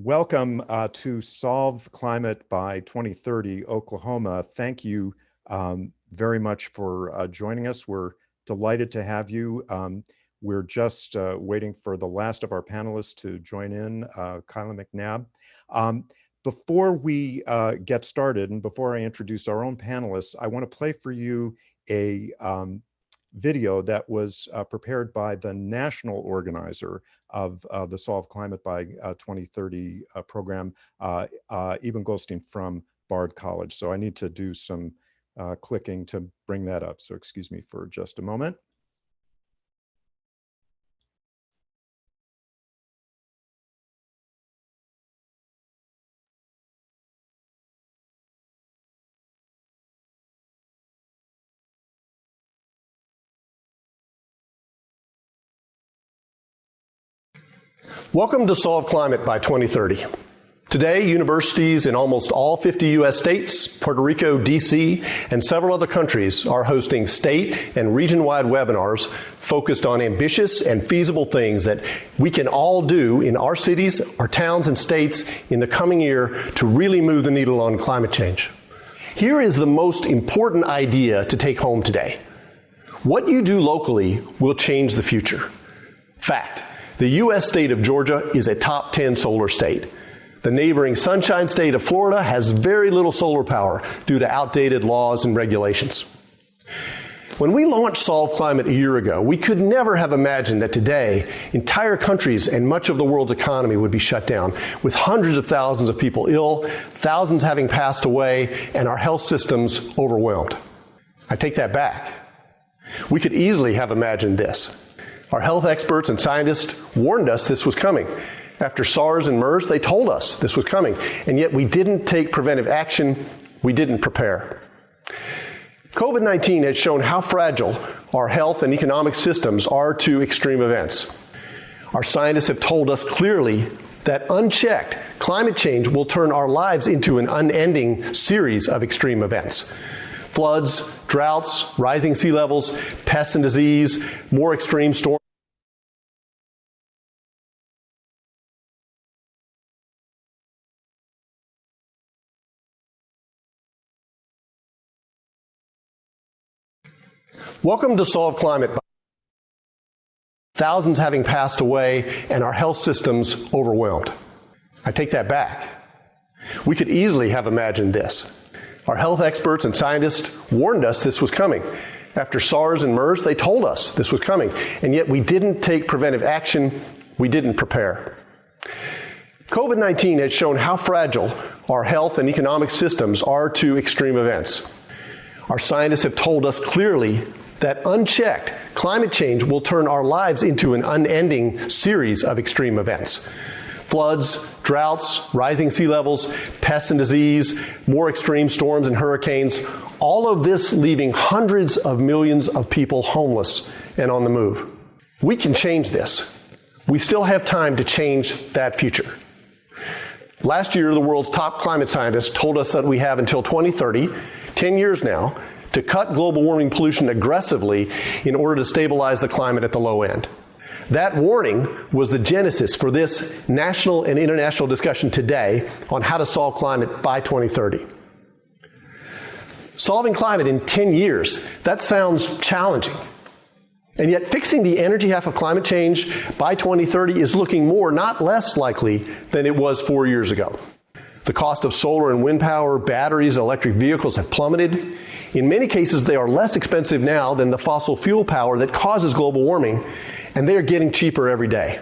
Welcome to Solve Climate by 2030 Oklahoma. Thank you very much for joining us. We're delighted to have you. We're just waiting for the last of our panelists to join in, Kyla McNabb. Before we get started and before I introduce our own panelists, I want to play for you a video that was prepared by the national organizer of the Solve Climate by 2030 program, Eben Goldstein from Bard College. So I need to do some clicking to bring that up. So excuse me for just a moment. Welcome to Solve Climate by 2030. Today, universities in almost all 50 U.S. states, Puerto Rico, D.C., and several other countries are hosting state and region-wide webinars focused on ambitious and feasible things that we can all do in our cities, our towns, and states in the coming year to really move the needle on climate change. Here is the most important idea to take home today. What you do locally will change the future. Fact. The U.S. state of Georgia is a top 10 solar state. The neighboring Sunshine State of Florida has very little solar power due to outdated laws and regulations. When we launched Solve Climate a year ago, we could never have imagined that today, entire countries and much of the world's economy would be shut down, with hundreds of thousands of people ill, thousands having passed away, and our health systems overwhelmed. I take that back. We could easily have imagined this. Our health experts and scientists warned us this was coming. After SARS and MERS, they told us this was coming, and yet we didn't take preventive action, we didn't prepare. COVID-19 has shown how fragile our health and economic systems are to extreme events. Our scientists have told us clearly that unchecked, climate change will turn our lives into an unending series of extreme events. Floods, droughts, rising sea levels, pests and disease, more extreme storms. Welcome to Solve Climate. Thousands having passed away and our health systems overwhelmed. I take that back. We could easily have imagined this. Our health experts and scientists warned us this was coming. After SARS and MERS, they told us this was coming, and yet we didn't take preventive action, we didn't prepare. COVID-19 has shown how fragile our health and economic systems are to extreme events. Our scientists have told us clearly that unchecked, climate change will turn our lives into an unending series of extreme events. Floods, droughts, rising sea levels, pests and disease, more extreme storms and hurricanes, all of this leaving hundreds of millions of people homeless and on the move. We can change this. We still have time to change that future. Last year, the world's top climate scientists told us that we have until 2030, 10 years now, to cut global warming pollution aggressively in order to stabilize the climate at the low end. That warning was the genesis for this national and international discussion today on how to solve climate by 2030. Solving climate in 10 years, that sounds challenging. And yet fixing the energy half of climate change by 2030 is looking more, not less likely than it was 4 years ago. The cost of solar and wind power, batteries, and electric vehicles have plummeted. In many cases, they are less expensive now than the fossil fuel power that causes global warming, and they are getting cheaper every day.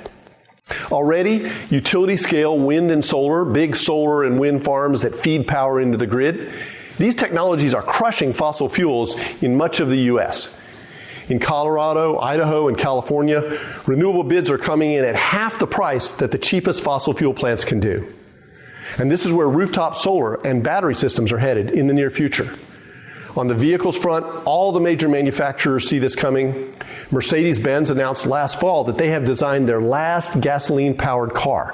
Already, utility-scale wind and solar, big solar and wind farms that feed power into the grid, these technologies are crushing fossil fuels in much of the U.S. In Colorado, Idaho, and California, renewable bids are coming in at half the price that the cheapest fossil fuel plants can do. And this is where rooftop solar and battery systems are headed in the near future. On the vehicles front, all the major manufacturers see this coming. Mercedes-Benz announced last fall that they have designed their last gasoline-powered car.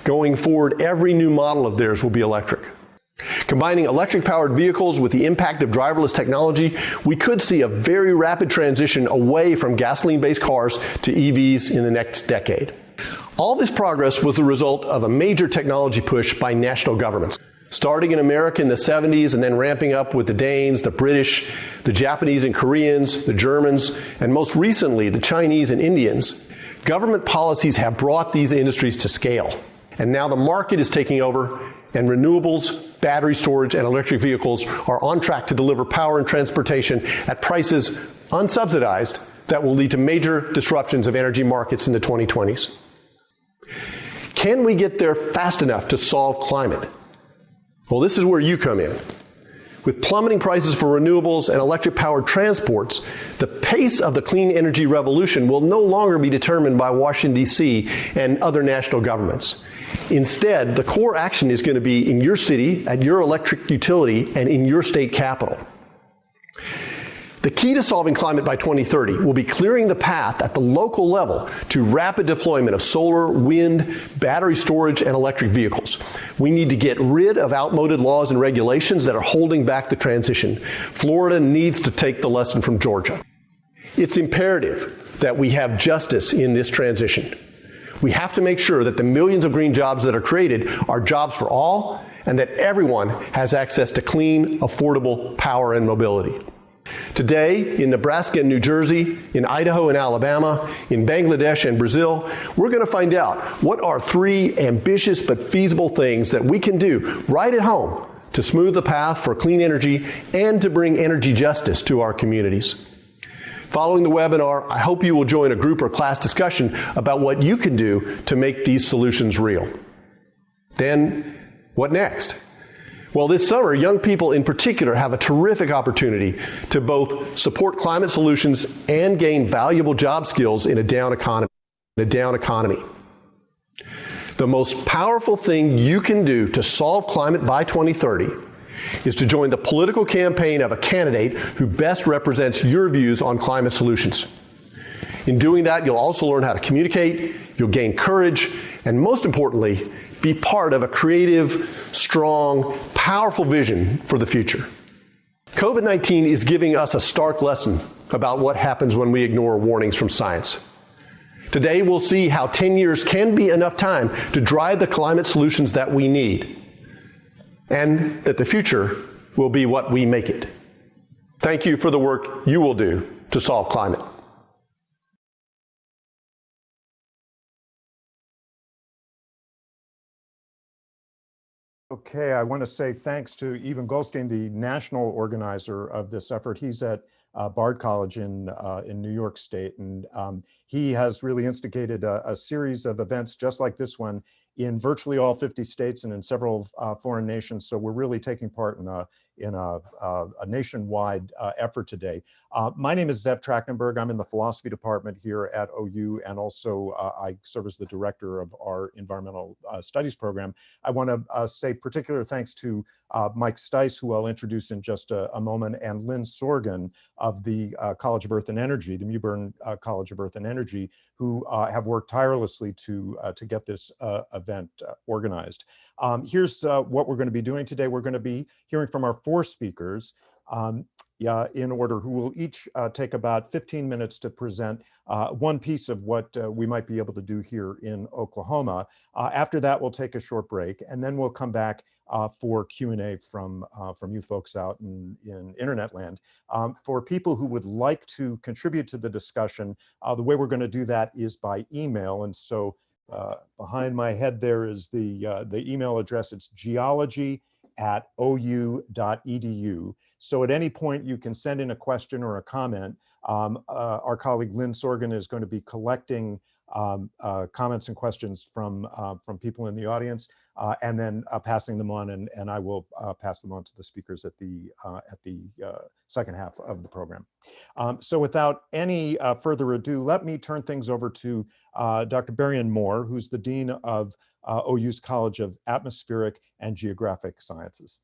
Going forward, every new model of theirs will be electric. Combining electric-powered vehicles with the impact of driverless technology, we could see a very rapid transition away from gasoline-based cars to EVs in the next decade. All this progress was the result of a major technology push by national governments. Starting in America in the 70s and then ramping up with the Danes, the British, the Japanese and Koreans, the Germans, and most recently the Chinese and Indians, government policies have brought these industries to scale. And now the market is taking over, and renewables, battery storage, and electric vehicles are on track to deliver power and transportation at prices unsubsidized that will lead to major disruptions of energy markets in the 2020s. Can we get there fast enough to solve climate? Well, this is where you come in. With plummeting prices for renewables and electric-powered transports, the pace of the clean energy revolution will no longer be determined by Washington, D.C. and other national governments. Instead, the core action is going to be in your city, at your electric utility, and in your state capital. The key to solving climate by 2030 will be clearing the path at the local level to rapid deployment of solar, wind, battery storage, and electric vehicles. We need to get rid of outmoded laws and regulations that are holding back the transition. Florida needs to take the lesson from Georgia. It's imperative that we have justice in this transition. We have to make sure that the millions of green jobs that are created are jobs for all, and that everyone has access to clean, affordable power and mobility. Today, in Nebraska and New Jersey, in Idaho and Alabama, in Bangladesh and Brazil, we're going to find out what are 3 ambitious but feasible things that we can do right at home to smooth the path for clean energy and to bring energy justice to our communities. Following the webinar, I hope you will join a group or class discussion about what you can do to make these solutions real. Then, what next? Well, this summer, young people in particular have a terrific opportunity to both support climate solutions and gain valuable job skills in a down economy. The most powerful thing you can do to solve climate by 2030 is to join the political campaign of a candidate who best represents your views on climate solutions. In doing that, you'll also learn how to communicate, you'll gain courage, and most importantly, be part of a creative, strong, powerful vision for the future. COVID-19 is giving us a stark lesson about what happens when we ignore warnings from science. Today, we'll see how 10 years can be enough time to drive the climate solutions that we need, and that the future will be what we make it. Thank you for the work you will do to solve climate. Okay, I want to say thanks to Eben Goldstein, the national organizer of this effort. He's at Bard College in New York State, and he has really instigated a series of events just like this one in virtually all 50 states and in several foreign nations. So we're really taking part in a nationwide effort today. My name is Zev Trachtenberg. I'm in the philosophy department here at OU, and also I serve as the director of our environmental studies program. I want to say particular thanks to Mike Stice, who I'll introduce in just a moment, and Lynn Sorgen of the College of Earth and Energy, the Mewburn College of Earth and Energy, who have worked tirelessly to get this event organized. Here's what we're going to be doing today. We're going to be hearing from our 4 speakers in order, who will each take about 15 minutes to present one piece of what we might be able to do here in Oklahoma. After that, we'll take a short break, and then we'll come back for Q&A from you folks out in internet land. For people who would like to contribute to the discussion, the way we're going to do that is by email. And so behind my head there is the email address. It's geology@ou.edu. So at any point you can send in a question or a comment. Our colleague Lynn Sorgen is going to be collecting comments and questions from people in the audience, and then passing them on, and I will pass them on to the speakers at the second half of the program. So without any further ado, let me turn things over to Dr. Berrien Moore, who's the Dean of OU's College of Atmospheric and Geographic Sciences.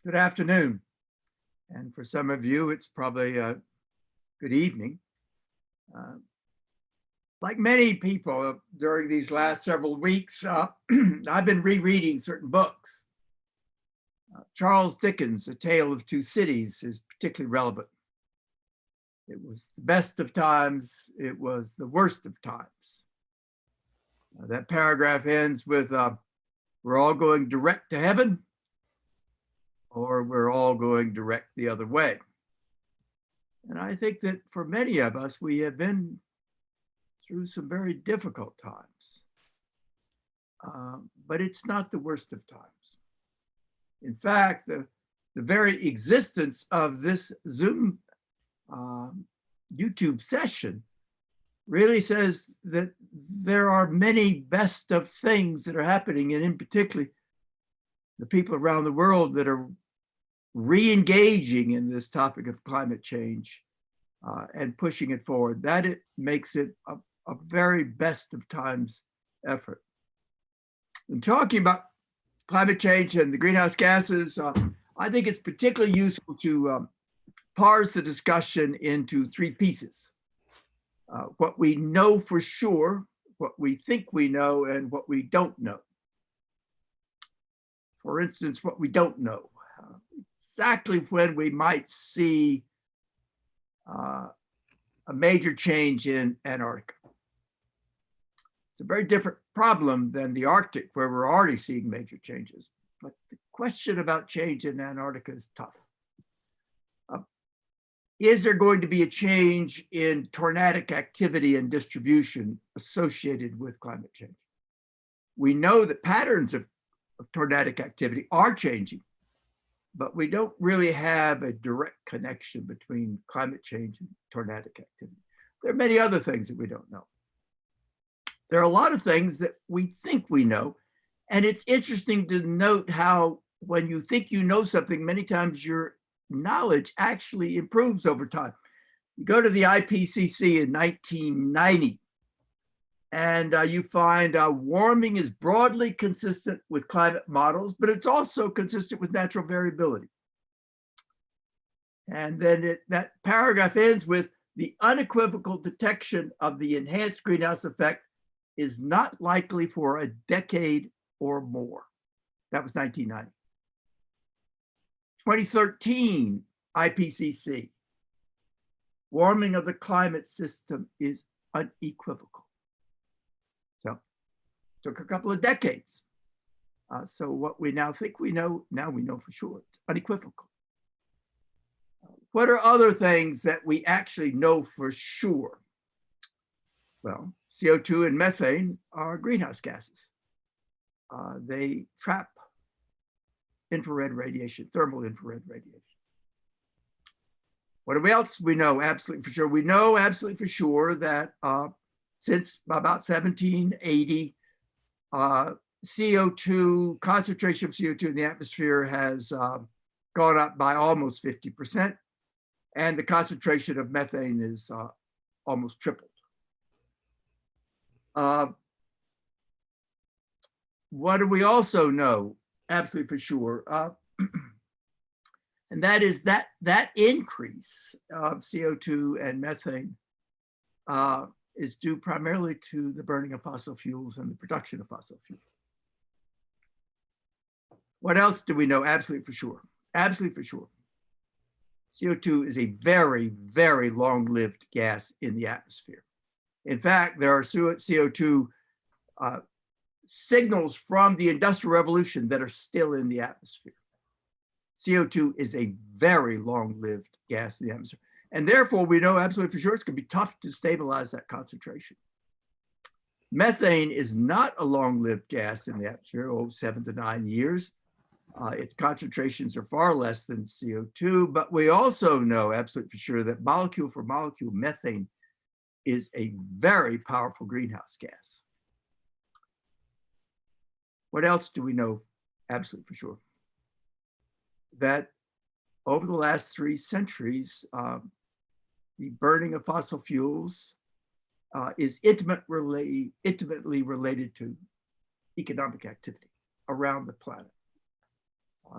Good afternoon. And for some of you, it's probably a good evening. Like many people during these last several weeks, I've been rereading certain books. Charles Dickens' A Tale of Two Cities is particularly relevant. It was the best of times, it was the worst of times. That paragraph ends with, we're all going direct to heaven, or we're all going direct the other way. And I think that for many of us, we have been through some very difficult times, but it's not the worst of times. In fact, the very existence of this Zoom YouTube session really says that there are many best of things that are happening, and in particular, the people around the world that are re-engaging in this topic of climate change and pushing it forward. That it makes it a very best of times effort. In talking about climate change and the greenhouse gases, I think it's particularly useful to parse the discussion into three pieces. What we know for sure, what we think we know, and what we don't know. For instance, what we don't know. Exactly when we might see a major change in Antarctica. It's a very different problem than the Arctic, where we're already seeing major changes. But the question about change in Antarctica is tough. Is there going to be a change in tornadic activity and distribution associated with climate change? We know that patterns of tornadic activity are changing, but we don't really have a direct connection between climate change and tornadic activity. There are many other things that we don't know. There are a lot of things that we think we know, and it's interesting to note how when you think you know something, many times your knowledge actually improves over time. You go to the IPCC in 1990, and you find warming is broadly consistent with climate models, but it's also consistent with natural variability. And then that paragraph ends with the unequivocal detection of the enhanced greenhouse effect is not likely for a decade or more. That was 1990. 2013 IPCC, warming of the climate system is unequivocal. So it took a couple of decades. So what we now think we know, now we know for sure. It's unequivocal. What are other things that we actually know for sure? Well, CO2 and methane are greenhouse gases. They trap infrared radiation, thermal infrared radiation. What else we know absolutely for sure? We know absolutely for sure that since about 1780, CO2, concentration of CO2 in the atmosphere has gone up by almost 50%, and the concentration of methane is almost tripled. What do we also know absolutely for sure? And that is that increase of CO2 and methane is due primarily to the burning of fossil fuels and the production of fossil fuels. What else do we know absolutely for sure? Absolutely for sure. CO2 is a very, very long-lived gas in the atmosphere. In fact, there are CO2 signals from the Industrial Revolution that are still in the atmosphere. CO2 is a very long-lived gas in the atmosphere. And therefore, we know absolutely for sure it's going to be tough to stabilize that concentration. Methane is not a long-lived gas in the atmosphere, 7 to 9 years. Its concentrations are far less than CO2, but we also know absolutely for sure that molecule for molecule, methane is a very powerful greenhouse gas. What else do we know absolutely for sure? That over the last 3 centuries, the burning of fossil fuels is intimately related to economic activity around the planet.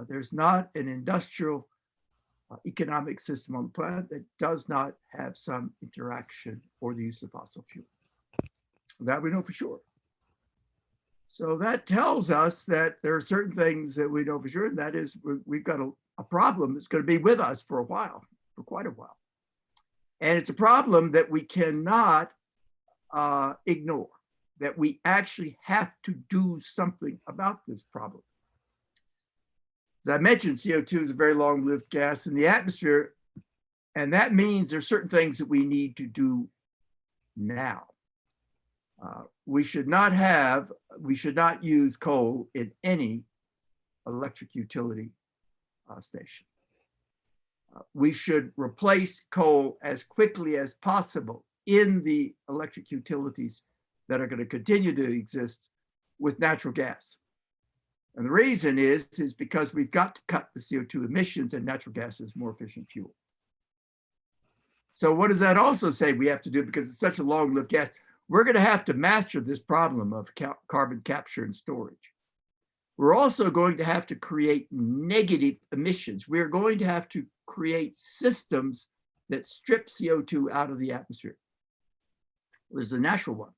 There's not an industrial economic system on the planet that does not have some interaction or the use of fossil fuel. That we know for sure. So that tells us that there are certain things that we know for sure, and that is we've got a problem that's going to be with us for a while, for quite a while. And it's a problem that we cannot ignore, that we actually have to do something about this problem. As I mentioned, CO2 is a very long-lived gas in the atmosphere, and that means there's certain things that we need to do now. We should not use coal in any electric utility station. We should replace coal as quickly as possible in the electric utilities that are going to continue to exist with natural gas. And the reason is because we've got to cut the CO2 emissions, and natural gas is more efficient fuel. So what does that also say we have to do? Because it's such a long-lived gas, we're going to have to master this problem of carbon capture and storage. We're also going to have to create negative emissions. We're going to have to create systems that strip CO2 out of the atmosphere. There's a natural one: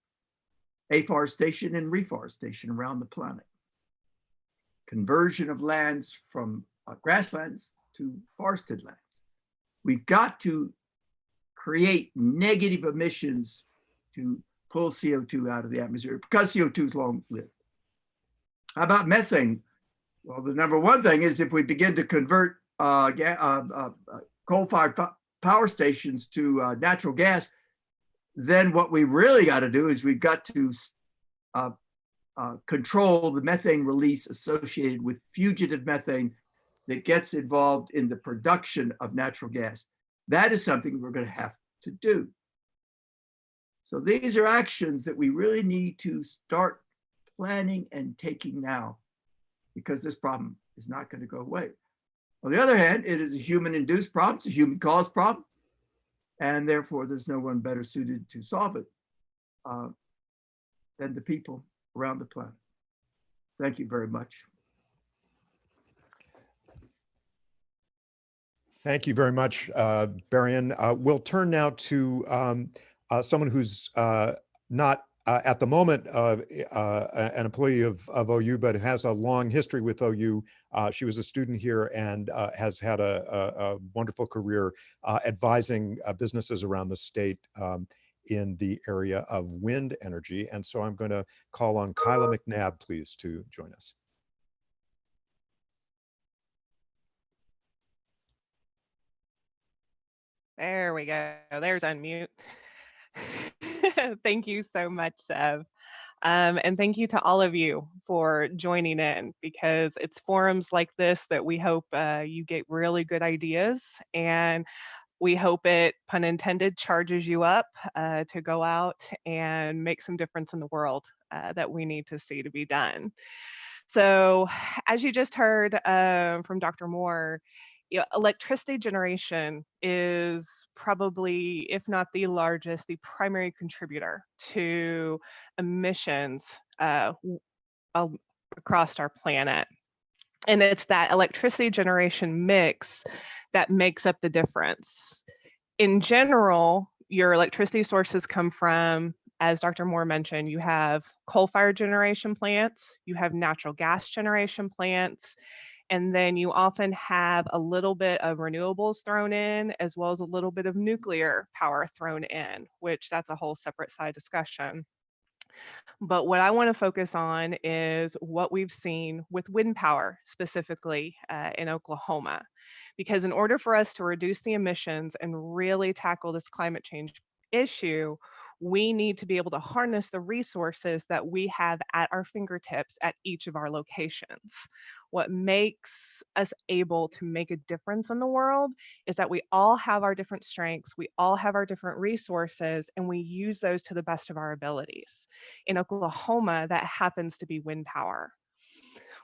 afforestation and reforestation around the planet. Conversion of lands from grasslands to forested lands. We've got to create negative emissions to pull CO2 out of the atmosphere because CO2 is long-lived. How about methane? Well, the number one thing is if we begin to convert coal-fired power stations to natural gas, then what we really got to do is we've got to control the methane release associated with fugitive methane that gets involved in the production of natural gas. That is something we're going to have to do. So these are actions that we really need to start planning and taking now, because this problem is not going to go away. On the other hand, it is a human-induced problem, it's a human-caused problem, and therefore there's no one better suited to solve it than the people around the planet. Thank you very much. Thank you very much, Berrien. We'll turn now to someone who's not at the moment an employee of OU, but has a long history with OU. She was a student here and has had a wonderful career advising businesses around the state in the area of wind energy. And so I'm going to call on Kyla McNabb, please, to join us. There we go. There's unmute. Thank you so much, Sev. And thank you to all of you for joining in, because it's forums like this that we hope you get really good ideas, and we hope it, pun intended, charges you up to go out and make some difference in the world that we need to see to be done. So as you just heard from Dr. Moore, electricity generation is probably, if not the largest, the primary contributor to emissions across our planet. And it's that electricity generation mix that makes up the difference. In general, your electricity sources come from, as Dr. Moore mentioned, you have coal-fired generation plants, you have natural gas generation plants, and then you often have a little bit of renewables thrown in, as well as a little bit of nuclear power thrown in, which that's a whole separate side discussion. But what I want to focus on is what we've seen with wind power, specifically in Oklahoma. Because in order for us to reduce the emissions and really tackle this climate change issue, we need to be able to harness the resources that we have at our fingertips at each of our locations. What makes us able to make a difference in the world is that we all have our different strengths, we all have our different resources, and we use those to the best of our abilities. In Oklahoma, that happens to be wind power.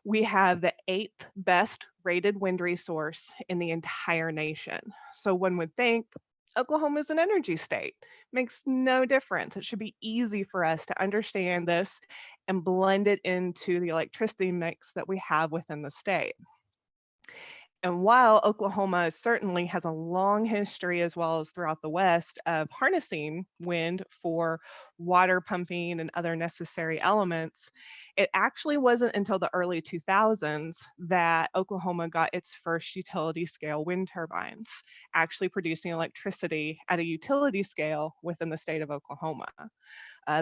We have the 8th best rated wind resource in the entire nation. So one would think Oklahoma is an energy state. Makes no difference. It should be easy for us to understand this and blend it into the electricity mix that we have within the state. And while Oklahoma certainly has a long history, as well as throughout the West, of harnessing wind for water pumping and other necessary elements, it actually wasn't until the early 2000s that Oklahoma got its first utility scale wind turbines, actually producing electricity at a utility scale within the state of Oklahoma.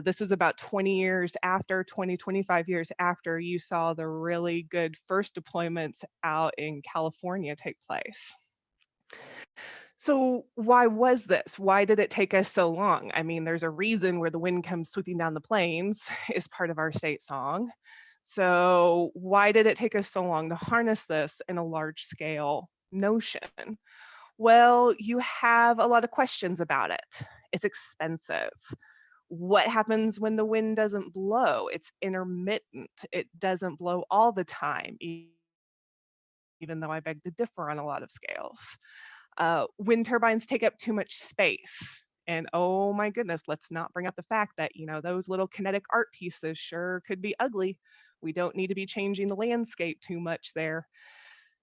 This is about 25 years after you saw the really good first deployments out in California take place. So why was this? Why did it take us so long? I mean, there's a reason where the wind comes sweeping down the plains is part of our state song. So why did it take us so long to harness this in a large scale notion? Well, you have a lot of questions about it. It's expensive. What happens when the wind doesn't blow? It's intermittent. It doesn't blow all the time, even though I beg to differ on a lot of scales. Wind turbines take up too much space. And oh my goodness, let's not bring up the fact that, those little kinetic art pieces sure could be ugly. We don't need to be changing the landscape too much there.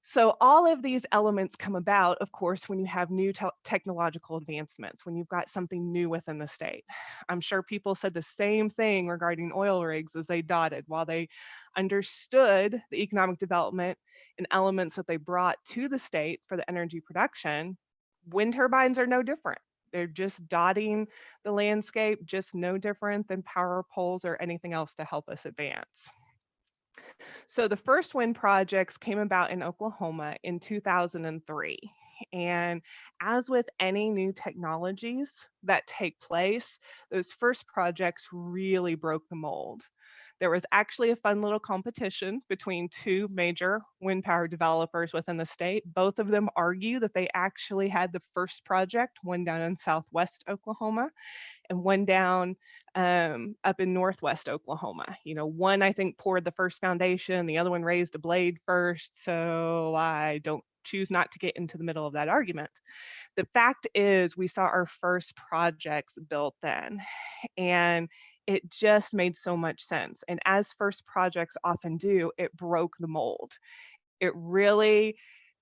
So all of these elements come about, of course, when you have new technological advancements, when you've got something new within the state. I'm sure people said the same thing regarding oil rigs as they dotted. While they understood the economic development and elements that they brought to the state for the energy production, wind turbines are no different. They're just dotting the landscape, just no different than power poles or anything else to help us advance. So the first wind projects came about in Oklahoma in 2003. And as with any new technologies that take place, those first projects really broke the mold. There was actually a fun little competition between two major wind power developers within the state. Both of them argue that they actually had the first project, one down in southwest Oklahoma and one down up in northwest Oklahoma. One I think poured the first foundation, the other one raised a blade first. So I don't choose not to get into the middle of that argument. The fact is, we saw our first projects built then, and it just made so much sense. And as first projects often do, it broke the mold. It really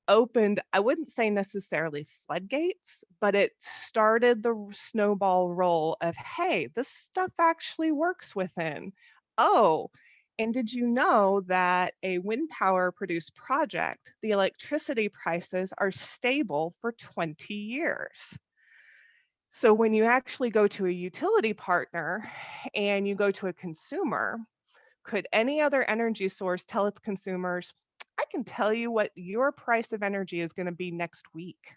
opened, I wouldn't say necessarily floodgates, but it started the snowball roll of, hey, this stuff actually works within. Oh, and did you know that a wind power produced project, the electricity prices are stable for 20 years? So when you actually go to a utility partner and you go to a consumer, could any other energy source tell its consumers, I can tell you what your price of energy is going to be next week?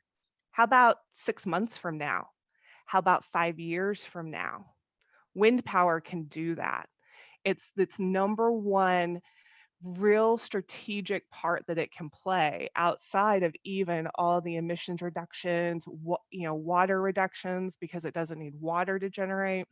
How about 6 months from now? How about 5 years from now? Wind power can do that. It's its number one real strategic part that it can play outside of even all the emissions reductions, water reductions, because it doesn't need water to generate.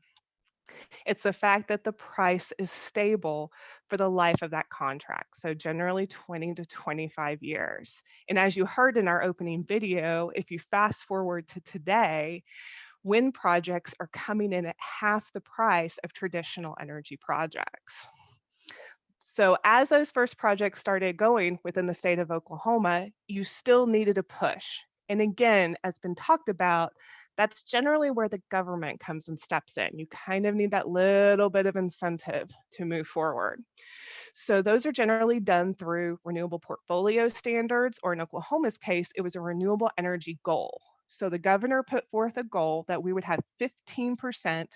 It's the fact that the price is stable for the life of that contract. So generally 20 to 25 years. And as you heard in our opening video, if you fast forward to today, wind projects are coming in at half the price of traditional energy projects. So as those first projects started going within the state of Oklahoma, you still needed a push. And again, as been talked about, that's generally where the government comes and steps in. You kind of need that little bit of incentive to move forward. So those are generally done through renewable portfolio standards, or in Oklahoma's case, it was a renewable energy goal. So the governor put forth a goal that we would have 15%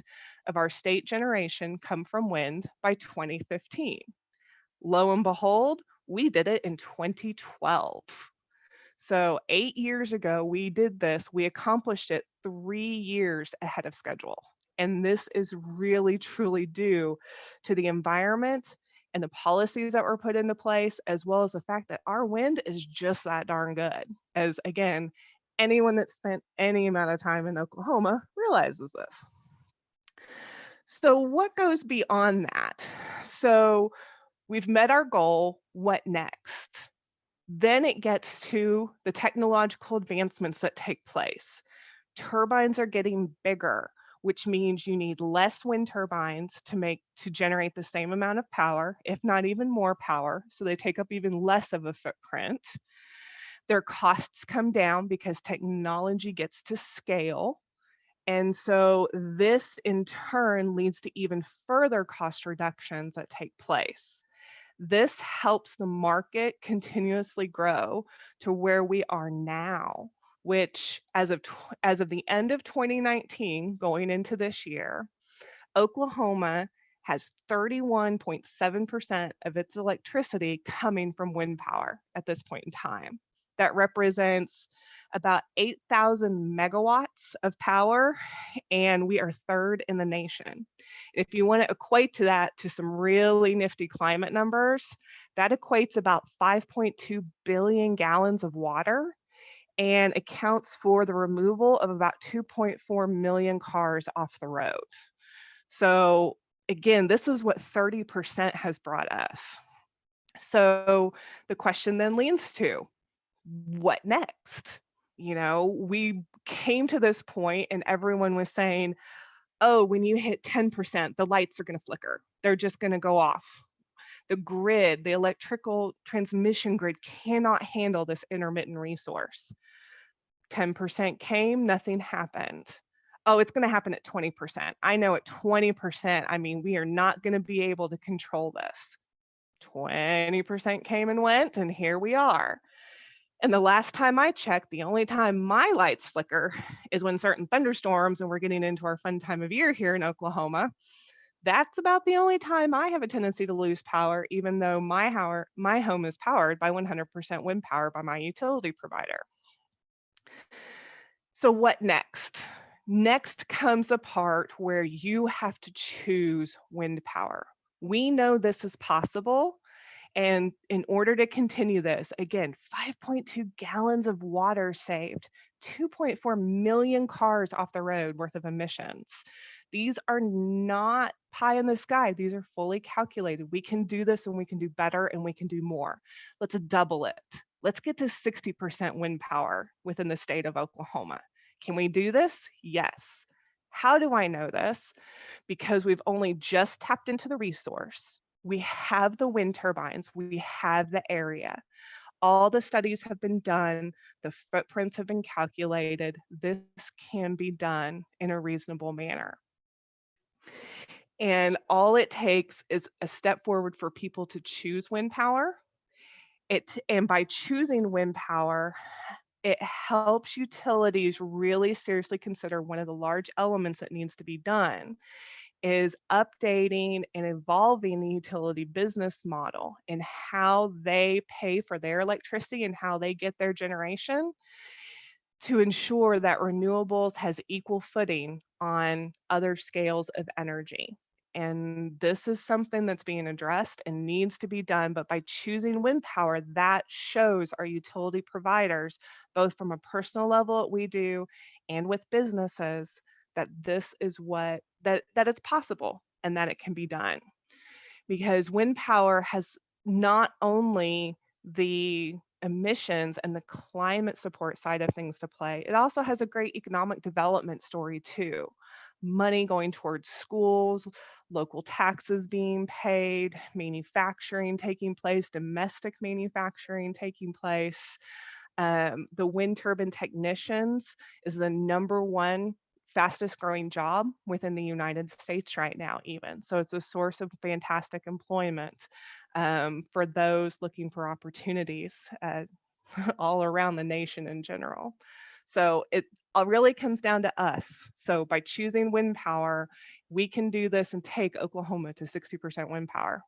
of our state generation come from wind by 2015. Lo and behold, we did it in 2012. So 8 years ago, we did this. We accomplished it 3 years ahead of schedule. And this is really, truly due to the environment and the policies that were put into place, as well as the fact that our wind is just that darn good. As again, anyone that spent any amount of time in Oklahoma realizes this. So what goes beyond that? So we've met our goal. What next? Then it gets to the technological advancements that take place. Turbines are getting bigger, which means you need less wind turbines to generate the same amount of power, if not even more power. So they take up even less of a footprint. Their costs come down because technology gets to scale. And so this in turn leads to even further cost reductions that take place. This helps the market continuously grow to where we are now, which as of the end of 2019, going into this year, Oklahoma has 31.7% of its electricity coming from wind power at this point in time. That represents about 8,000 megawatts of power, and we are third in the nation. If you want to equate to that to some really nifty climate numbers, that equates about 5.2 billion gallons of water and accounts for the removal of about 2.4 million cars off the road. So again, this is what 30% has brought us. So the question then leans to, what next? You know, we came to this point and everyone was saying, oh, when you hit 10%, the lights are going to flicker. They're just going to go off. The grid, the electrical transmission grid cannot handle this intermittent resource. 10% came, nothing happened. Oh, it's going to happen at 20%. I know at 20%, I mean, we are not going to be able to control this. 20% came and went, and here we are. And the last time I checked, the only time my lights flicker is when certain thunderstorms, and we're getting into our fun time of year here in Oklahoma. That's about the only time I have a tendency to lose power, even though my home is powered by 100% wind power by my utility provider. So what next? Next comes a part where you have to choose wind power. We know this is possible. And in order to continue this, again, 5.2 gallons of water saved, 2.4 million cars off the road worth of emissions. These are not pie in the sky. These are fully calculated. We can do this and we can do better and we can do more. Let's double it. Let's get to 60% wind power within the state of Oklahoma. Can we do this? Yes. How do I know this? Because we've only just tapped into the resource. We have the wind turbines, we have the area. All the studies have been done, the footprints have been calculated. This can be done in a reasonable manner. And all it takes is a step forward for people to choose wind power. And by choosing wind power, it helps utilities really seriously consider one of the large elements that needs to be done is updating and evolving the utility business model and how they pay for their electricity and how they get their generation to ensure that renewables has equal footing on other scales of energy. And this is something that's being addressed and needs to be done. But by choosing wind power, that shows our utility providers, both from a personal level that we do and with businesses, that this is what, that it's possible and that it can be done. Because wind power has not only the emissions and the climate support side of things to play, it also has a great economic development story too. Money going towards schools, local taxes being paid, manufacturing taking place, domestic manufacturing taking place. The wind turbine technicians is the #1 fastest growing job within the United States right now even. So it's a source of fantastic employment for those looking for opportunities all around the nation in general. So it really comes down to us. So by choosing wind power, we can do this and take Oklahoma to 60% wind power.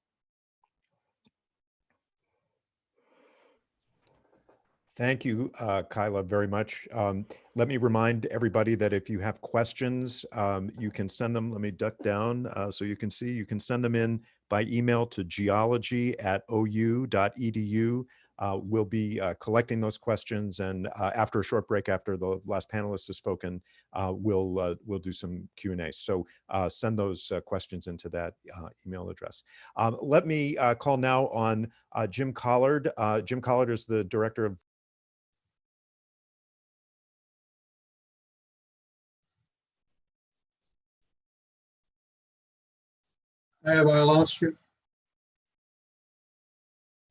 Thank you, Kyla, very much. Let me remind everybody that if you have questions, you can send them. Let me duck down so you can see. You can send them in by email to geology@ou.edu. We'll be collecting those questions, and after a short break, after the last panelist has spoken, we'll do some Q&A. So send those questions into that email address. Let me call now on Jim Collard. Jim Collard is the director of Have I lost you?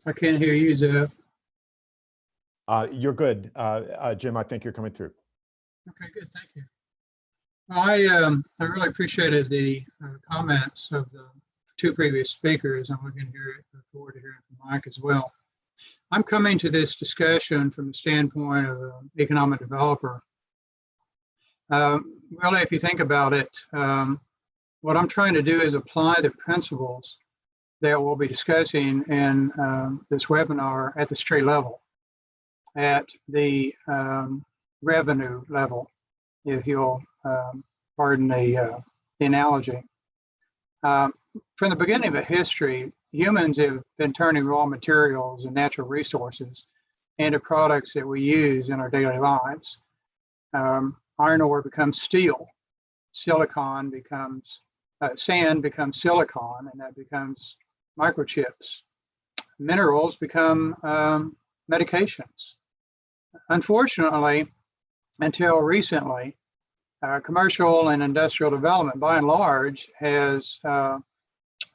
I can't hear you, Zeb. You're good. Jim, I think you're coming through. Okay, good, thank you. I really appreciated the comments of the two previous speakers. I'm looking forward to hearing from Mike as well. I'm coming to this discussion from the standpoint of an economic developer. Really, if you think about it, what I'm trying to do is apply the principles that we'll be discussing in this webinar at the street level, at the revenue level, if you'll pardon the analogy. From the beginning of history, humans have been turning raw materials and natural resources into products that we use in our daily lives. Iron ore becomes steel, silicon becomes, sand becomes silicon, and that becomes microchips. Minerals become medications. Unfortunately, until recently, commercial and industrial development, by and large, has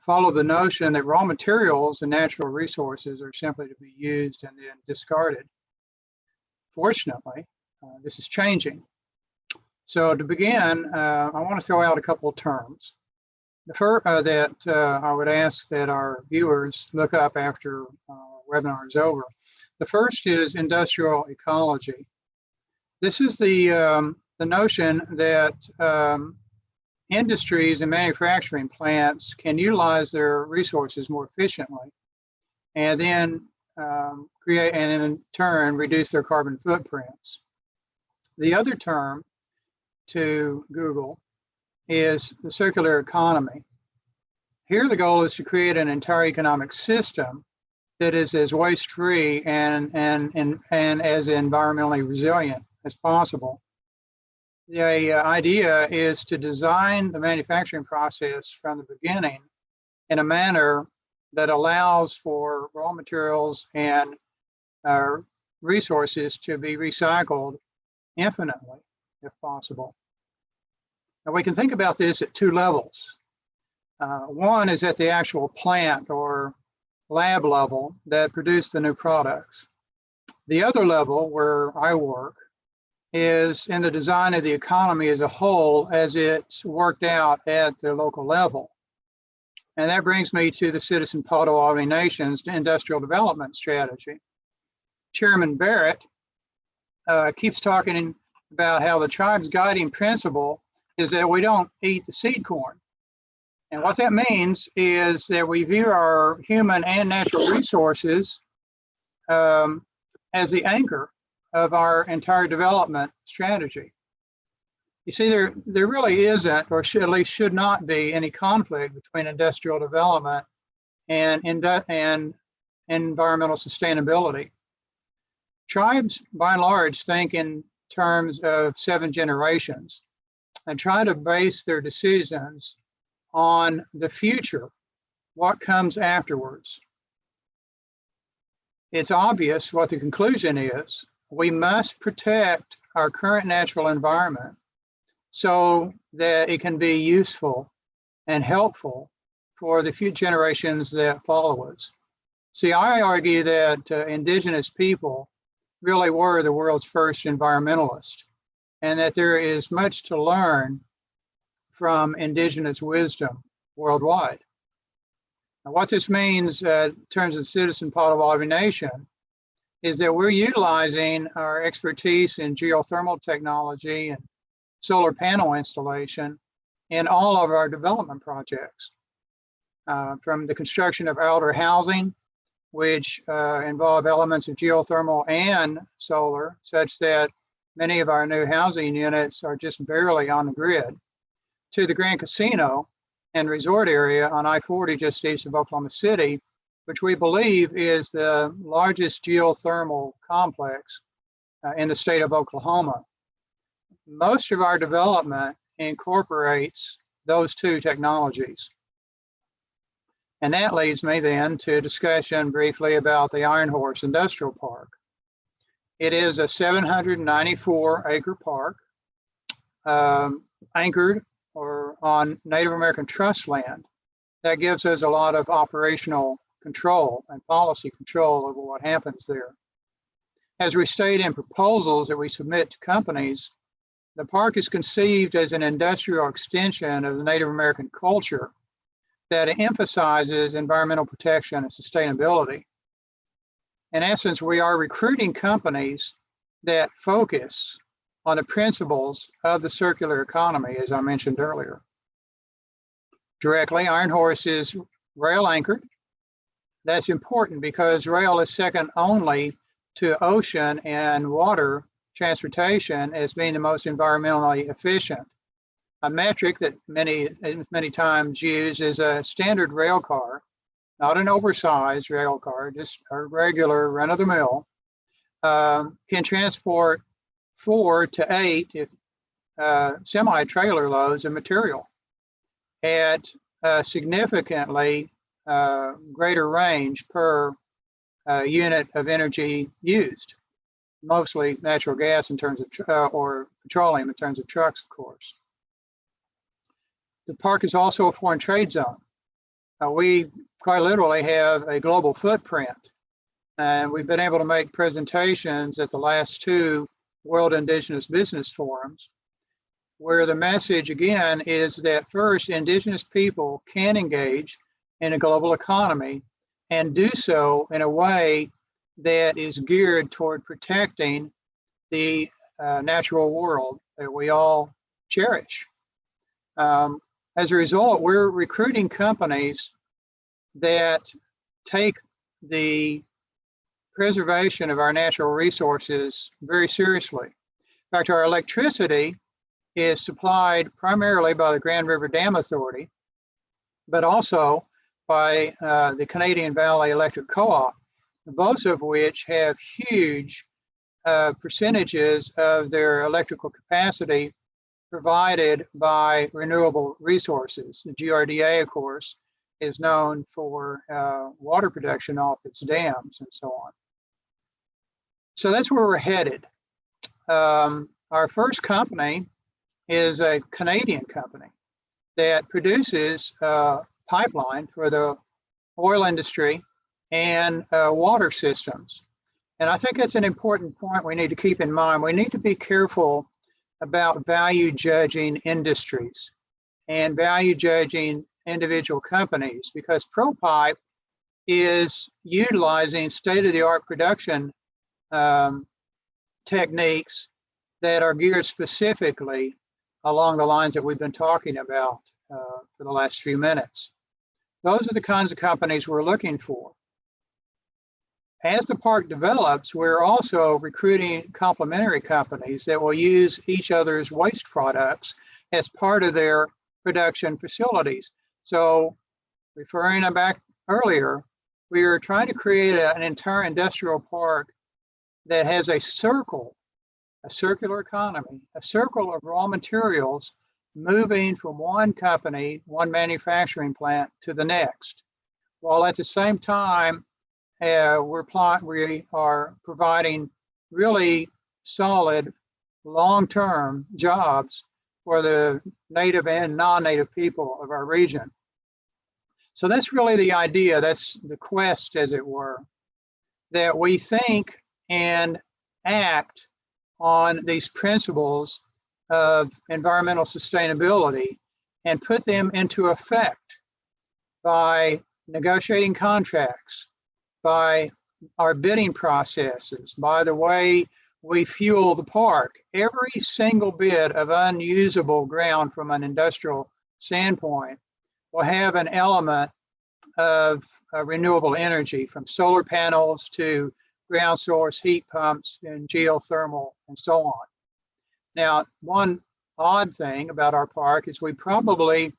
followed the notion that raw materials and natural resources are simply to be used and then discarded. Fortunately, this is changing. So to begin, I want to throw out a couple of terms. The first that I would ask that our viewers look up after webinar is over. The first is industrial ecology. This is the notion that industries and manufacturing plants can utilize their resources more efficiently and then create and in turn reduce their carbon footprints. The other term to Google is the circular economy. Here the goal is to create an entire economic system that is as waste-free and as environmentally resilient as possible. The idea is to design the manufacturing process from the beginning in a manner that allows for raw materials and resources to be recycled infinitely, if possible. Now we can think about this at two levels. One is at the actual plant or lab level that produce the new products. The other level, where I work, is in the design of the economy as a whole as it's worked out at the local level. And that brings me to the Citizen Potawatomi Nation's industrial development strategy. Chairman Barrett keeps talking about how the tribe's guiding principle is that we don't eat the seed corn. And what that means is that we view our human and natural resources as the anchor of our entire development strategy. You see, there really isn't, or at least should not be, any conflict between industrial development and environmental sustainability. Tribes, by and large, think in terms of 7 generations and try to base their decisions on the future, what comes afterwards. It's obvious what the conclusion is. We must protect our current natural environment so that it can be useful and helpful for the future generations that follow us. See, I argue that indigenous people really were the world's first environmentalists, and that there is much to learn from indigenous wisdom worldwide. Now, what this means in terms of Citizen Potawatomi Nation is that we're utilizing our expertise in geothermal technology and solar panel installation in all of our development projects. From the construction of elder housing, which involve elements of geothermal and solar, such that many of our new housing units are just barely on the grid, to the Grand Casino and resort area on I-40 just east of Oklahoma City, which we believe is the largest geothermal complex in the state of Oklahoma. Most of our development incorporates those two technologies. And that leads me then to a discussion briefly about the Iron Horse Industrial Park. It is a 794-acre park anchored or on Native American trust land. That gives us a lot of operational control and policy control over what happens there. As we state in proposals that we submit to companies, the park is conceived as an industrial extension of the Native American culture that emphasizes environmental protection and sustainability. In essence, we are recruiting companies that focus on the principles of the circular economy, as I mentioned earlier. Directly, Iron Horse is rail anchored. That's important because rail is second only to ocean and water transportation as being the most environmentally efficient. A metric that many times used is a standard rail car, not an oversized rail car, just a regular run-of-the-mill, can transport 4 to 8 semi-trailer loads of material at significantly greater range per unit of energy used, mostly natural gas in terms of, or petroleum in terms of trucks, of course. The park is also a foreign trade zone. We quite literally have a global footprint, and we've been able to make presentations at the last 2 World Indigenous Business Forums, where the message again is that first, Indigenous people can engage in a global economy and do so in a way that is geared toward protecting the natural world that we all cherish. As a result, we're recruiting companies that take the preservation of our natural resources very seriously. In fact, our electricity is supplied primarily by the Grand River Dam Authority, but also by the Canadian Valley Electric Co-op, both of which have huge percentages of their electrical capacity provided by renewable resources. The GRDA, of course, is known for water production off its dams and so on. So that's where we're headed. Our first company is a Canadian company that produces pipeline for the oil industry and water systems. And I think that's an important point we need to keep in mind. We need to be careful about value judging industries and value judging individual companies, because ProPipe is utilizing state-of-the-art production techniques that are geared specifically along the lines that we've been talking about for the last few minutes. Those are the kinds of companies we're looking for. As the park develops, we're also recruiting complementary companies that will use each other's waste products as part of their production facilities. So, referring back earlier, we are trying to create an entire industrial park that has a circle, a circular economy, a circle of raw materials moving from one company, one manufacturing plant to the next, while at the same time we are providing really solid long-term jobs for the native and non-native people of our region. So that's really the idea, that's the quest, as it were, that we think and act on these principles of environmental sustainability and put them into effect by negotiating contracts, by our bidding processes, by the way we fuel the park. Every single bit of unusable ground from an industrial standpoint will have an element of renewable energy, from solar panels to ground source heat pumps and geothermal and so on. Now, one odd thing about our park is we probably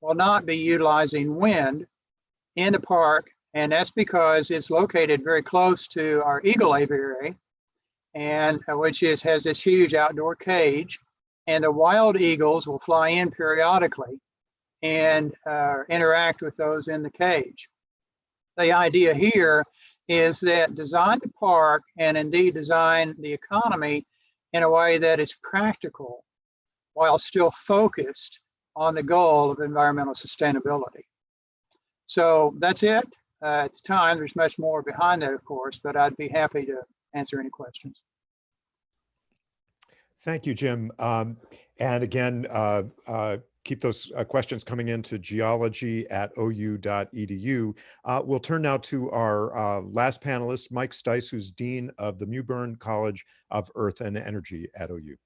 will not be utilizing wind in the park, and that's because it's located very close to our Eagle Aviary, and which has this huge outdoor cage, and the wild eagles will fly in periodically and interact with those in the cage. The idea here is that design the park and indeed design the economy in a way that is practical while still focused on the goal of environmental sustainability. So that's it. At the time, there's much more behind that, of course, but I'd be happy to answer any questions. Thank you, Jim. And again, keep those questions coming into geology@ou.edu. We'll turn now to our last panelist, Mike Stice, who's Dean of the Mewburn College of Earth and Energy at OU.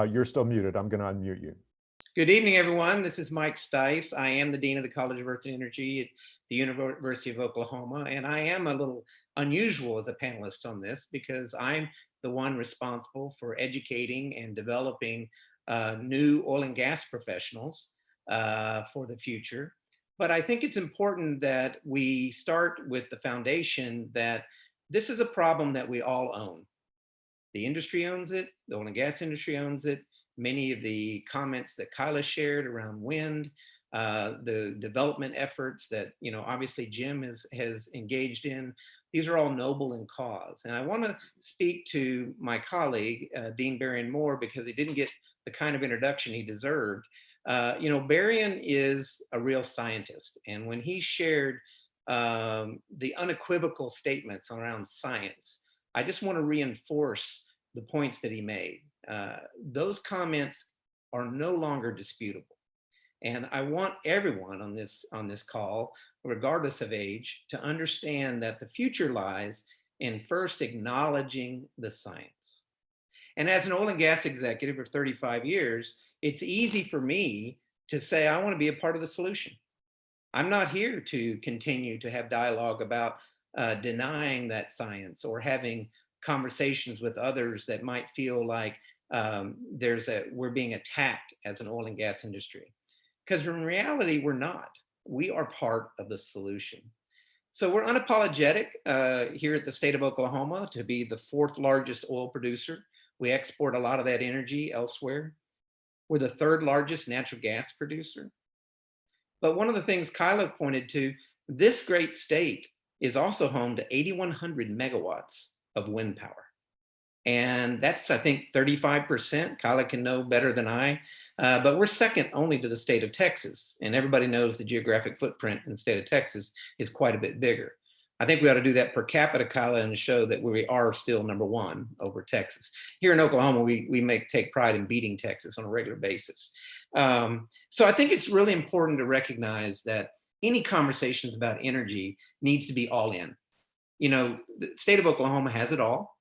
You're still muted. I'm going to unmute you. Good evening, everyone. This is Mike Stice. I am the Dean of the College of Earth and Energy at the University of Oklahoma, and I am a little unusual as a panelist on this because I'm the one responsible for educating and developing new oil and gas professionals for the future. But I think it's important that we start with the foundation that this is a problem that we all own. The industry owns it, the oil and gas industry owns it. Many of the comments that Kyla shared around wind, the development efforts that, obviously Jim has engaged in, these are all noble in cause. And I want to speak to my colleague, Dean Berrien Moore, because he didn't get the kind of introduction he deserved. Berrien is a real scientist. And when he shared the unequivocal statements around science, I just want to reinforce the points that he made. Those comments are no longer disputable. And I want everyone on this call, regardless of age, to understand that the future lies in first acknowledging the science. And as an oil and gas executive of 35 years, it's easy for me to say, I want to be a part of the solution. I'm not here to continue to have dialogue about denying that science or having conversations with others that might feel like we're being attacked as an oil and gas industry. Because in reality, we're not. We are part of the solution. So we're unapologetic here at the state of Oklahoma to be the 4th largest oil producer. We export a lot of that energy elsewhere. We're the 3rd largest natural gas producer. But one of the things Kyla pointed to, this great state is also home to 8,100 megawatts of wind power. And that's, I think, 35%. Kyla can know better than I, but we're second only to the state of Texas. And everybody knows the geographic footprint in the state of Texas is quite a bit bigger. I think we ought to do that per capita, Kyla, and show that we are still #1 over Texas. Here in Oklahoma, we take pride in beating Texas on a regular basis. So I think it's really important to recognize that any conversations about energy needs to be all in. The state of Oklahoma has it all.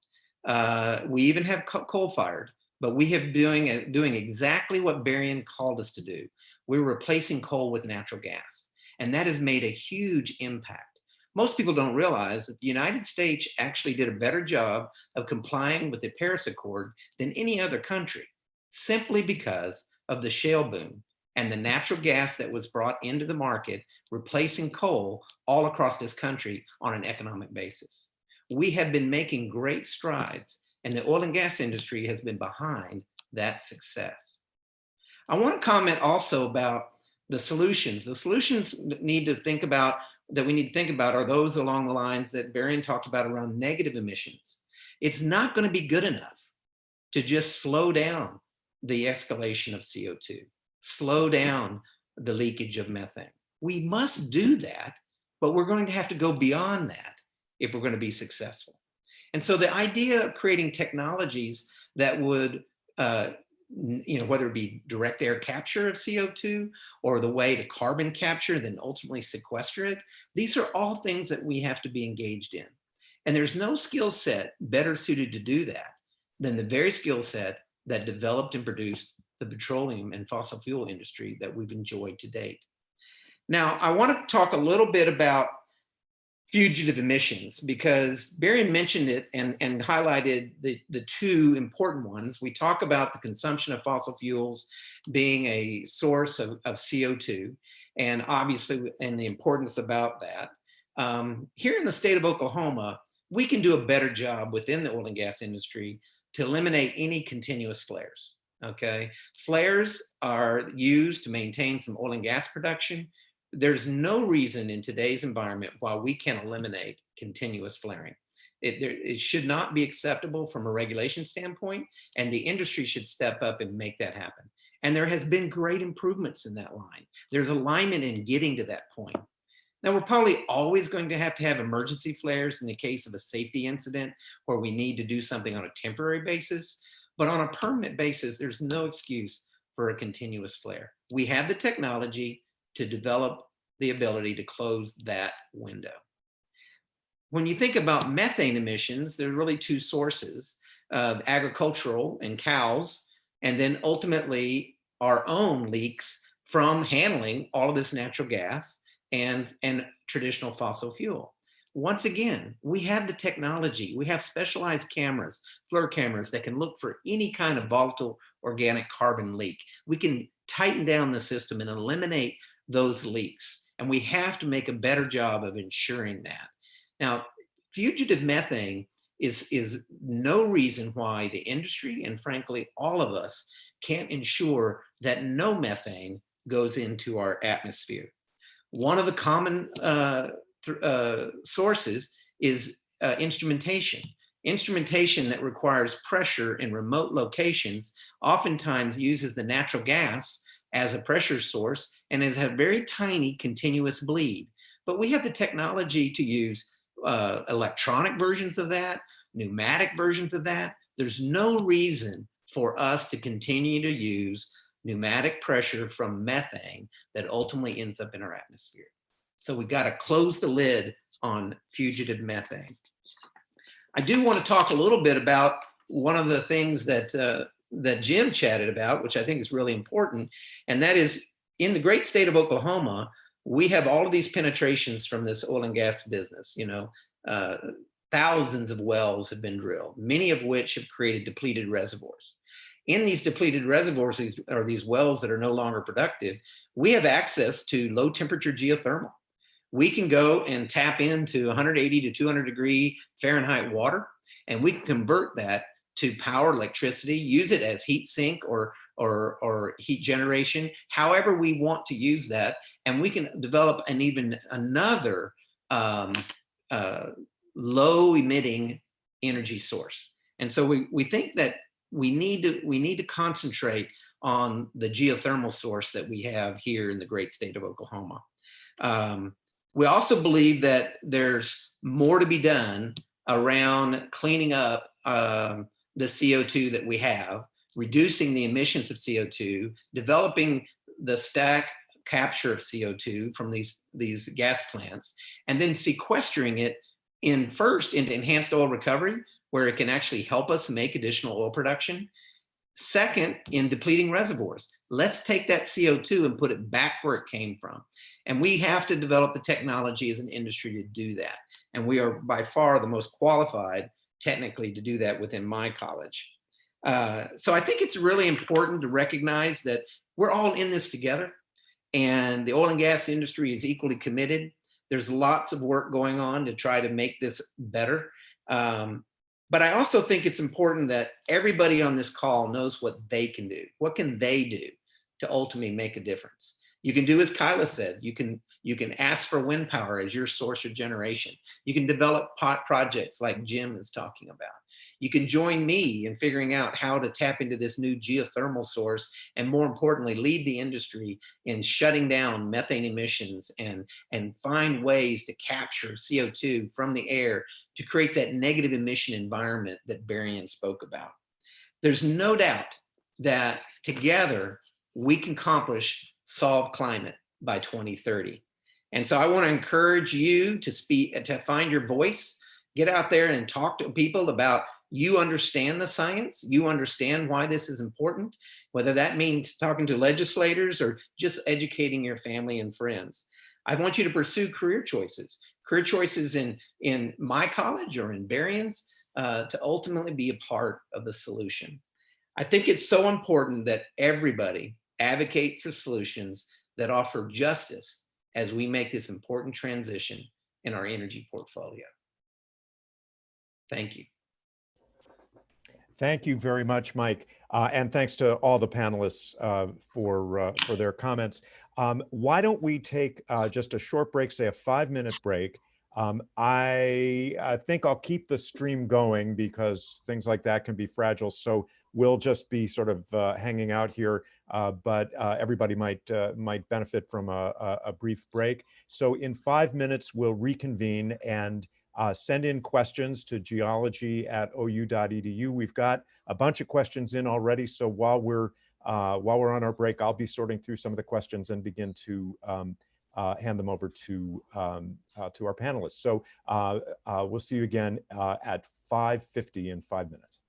We even have coal-fired, but we have doing exactly what Berrien called us to do. We're replacing coal with natural gas, and that has made a huge impact. Most people don't realize that the United States actually did a better job of complying with the Paris Accord than any other country, simply because of the shale boom and the natural gas that was brought into the market, replacing coal all across this country on an economic basis. We have been making great strides, and the oil and gas industry has been behind that success. I want to comment also about the solutions. The solutions we need to think about are those along the lines that Berrien talked about around negative emissions. It's not going to be good enough to just slow down the escalation of CO2, slow down the leakage of methane. We must do that, but we're going to have to go beyond that if we're going to be successful. And so the idea of creating technologies that would, whether it be direct air capture of CO2 or the way to carbon capture, then ultimately sequester it, these are all things that we have to be engaged in. And there's no skill set better suited to do that than the very skill set that developed and produced the petroleum and fossil fuel industry that we've enjoyed to date. Now, I want to talk a little bit about fugitive emissions, because Berrien mentioned it and highlighted the two important ones. We talk about the consumption of fossil fuels being a source of CO2, and obviously, and the importance about that. Here in the state of Oklahoma, we can do a better job within the oil and gas industry to eliminate any continuous flares, okay? Flares are used to maintain some oil and gas production. There's no reason in today's environment why we can't eliminate continuous flaring. It should not be acceptable from a regulation standpoint, and the industry should step up and make that happen. And there has been great improvements in that line. There's alignment in getting to that point. Now, we're probably always going to have emergency flares in the case of a safety incident where we need to do something on a temporary basis. But on a permanent basis, there's no excuse for a continuous flare. We have the technology to develop the ability to close that window. When you think about methane emissions, there are really two sources, agricultural and cows, and then ultimately our own leaks from handling all of this natural gas and traditional fossil fuel. Once again, we have the technology. We have specialized cameras, FLIR cameras that can look for any kind of volatile organic carbon leak. We can tighten down the system and eliminate those leaks. And we have to make a better job of ensuring that. Now, fugitive methane is no reason why the industry and frankly, all of us can't ensure that no methane goes into our atmosphere. One of the common sources is instrumentation. Instrumentation that requires pressure in remote locations oftentimes uses the natural gas as a pressure source and has a very tiny continuous bleed. But we have the technology to use electronic versions of that, pneumatic versions of that. There's no reason for us to continue to use pneumatic pressure from methane that ultimately ends up in our atmosphere. So we got to close the lid on fugitive methane. I do want to talk a little bit about one of the things that that Jim chatted about, which I think is really important, and that is in the great state of Oklahoma, we have all of these penetrations from this oil and gas business. You know, thousands of wells have been drilled, many of which have created depleted reservoirs. In these depleted reservoirs, these wells that are no longer productive, we have access to low temperature geothermal. We can go and tap into 180 to 200 degree Fahrenheit water, and we can convert that to power electricity, use it as heat sink or heat generation, however we want to use that. And we can develop another low emitting energy source. And so we think that we need to concentrate on the geothermal source that we have here in the great state of Oklahoma. We also believe that there's more to be done around cleaning up the CO2 that we have, reducing the emissions of CO2, developing the stack capture of CO2 from these gas plants, and then sequestering it first into enhanced oil recovery, where it can actually help us make additional oil production. Second, in depleting reservoirs. Let's take that CO2 and put it back where it came from. And we have to develop the technology as an industry to do that. And we are by far the most qualified technically to do that within my college. So I think it's really important to recognize that we're all in this together, and the oil and gas industry is equally committed. There's lots of work going on to try to make this better. But I also think it's important that everybody on this call knows what they can do. What can they do to ultimately make a difference? You can do as Kyla said, you can ask for wind power as your source of generation. You can develop projects like Jim is talking about. You can join me in figuring out how to tap into this new geothermal source, and more importantly, lead the industry in shutting down methane emissions and find ways to capture CO2 from the air to create that negative emission environment that Berrien spoke about. There's no doubt that together we can solve climate by 2030. And so I want to encourage you to find your voice, get out there and talk to people about, you understand the science, you understand why this is important, whether that means talking to legislators or just educating your family and friends. I want you to pursue career choices in my college or in Berrien's to ultimately be a part of the solution. I think it's so important that everybody advocate for solutions that offer justice as we make this important transition in our energy portfolio. Thank you. Thank you very much, Mike. And thanks to all the panelists for their comments. Why don't we take just a short break, say a 5-minute break. I think I'll keep the stream going because things like that can be fragile. So we'll just be sort of hanging out here but everybody might benefit from a brief break. So in 5 minutes, we'll reconvene and send in questions to geology@ou.edu. We've got a bunch of questions in already, so while we're on our break, I'll be sorting through some of the questions and begin to hand them over to our panelists. So we'll see you again at 5:50 in 5 minutes.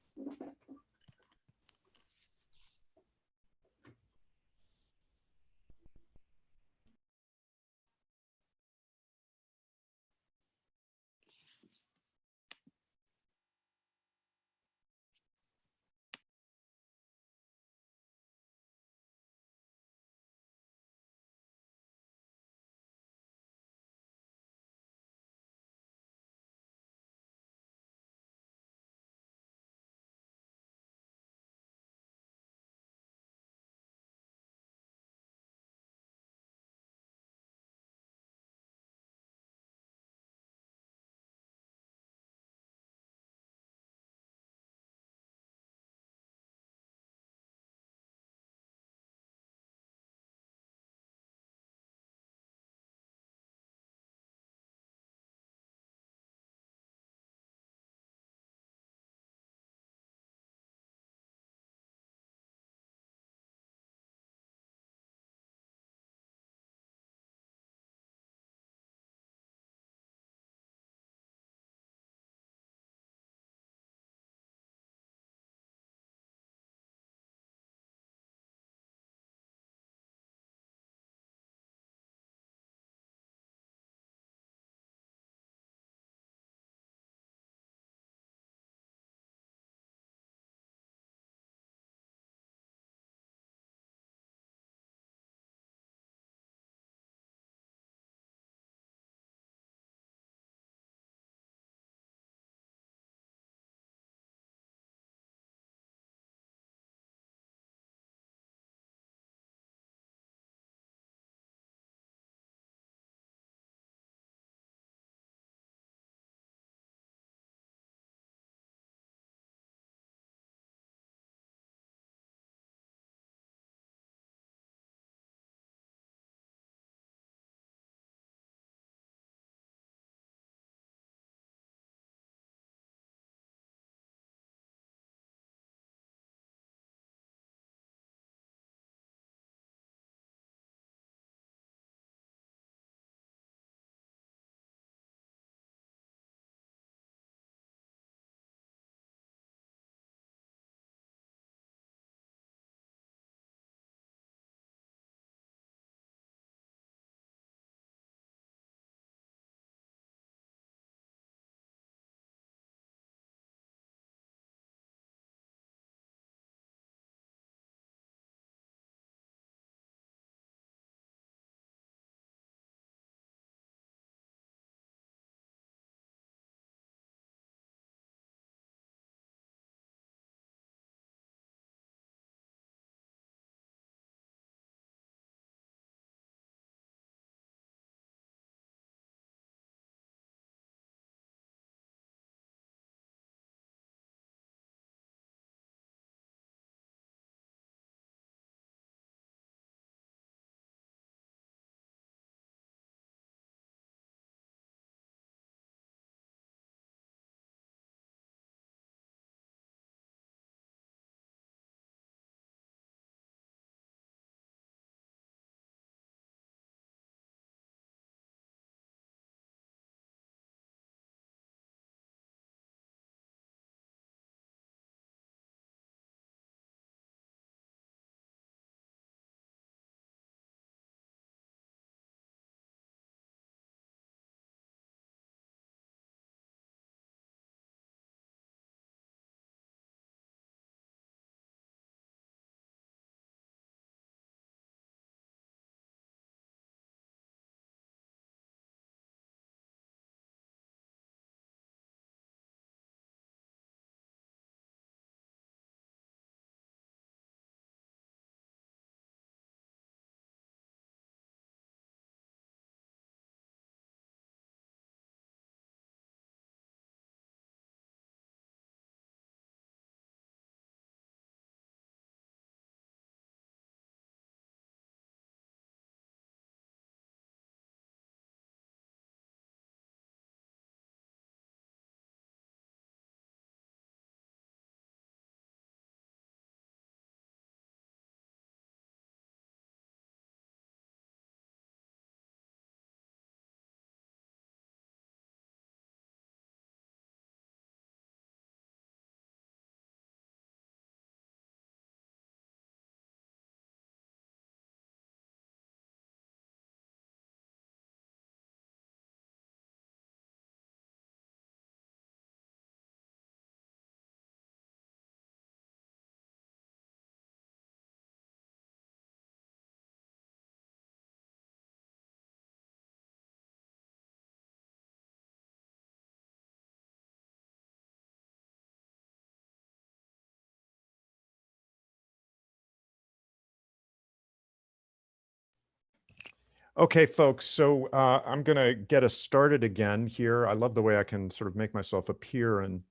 Okay, folks, so I'm going to get us started again here. I love the way I can sort of make myself appear and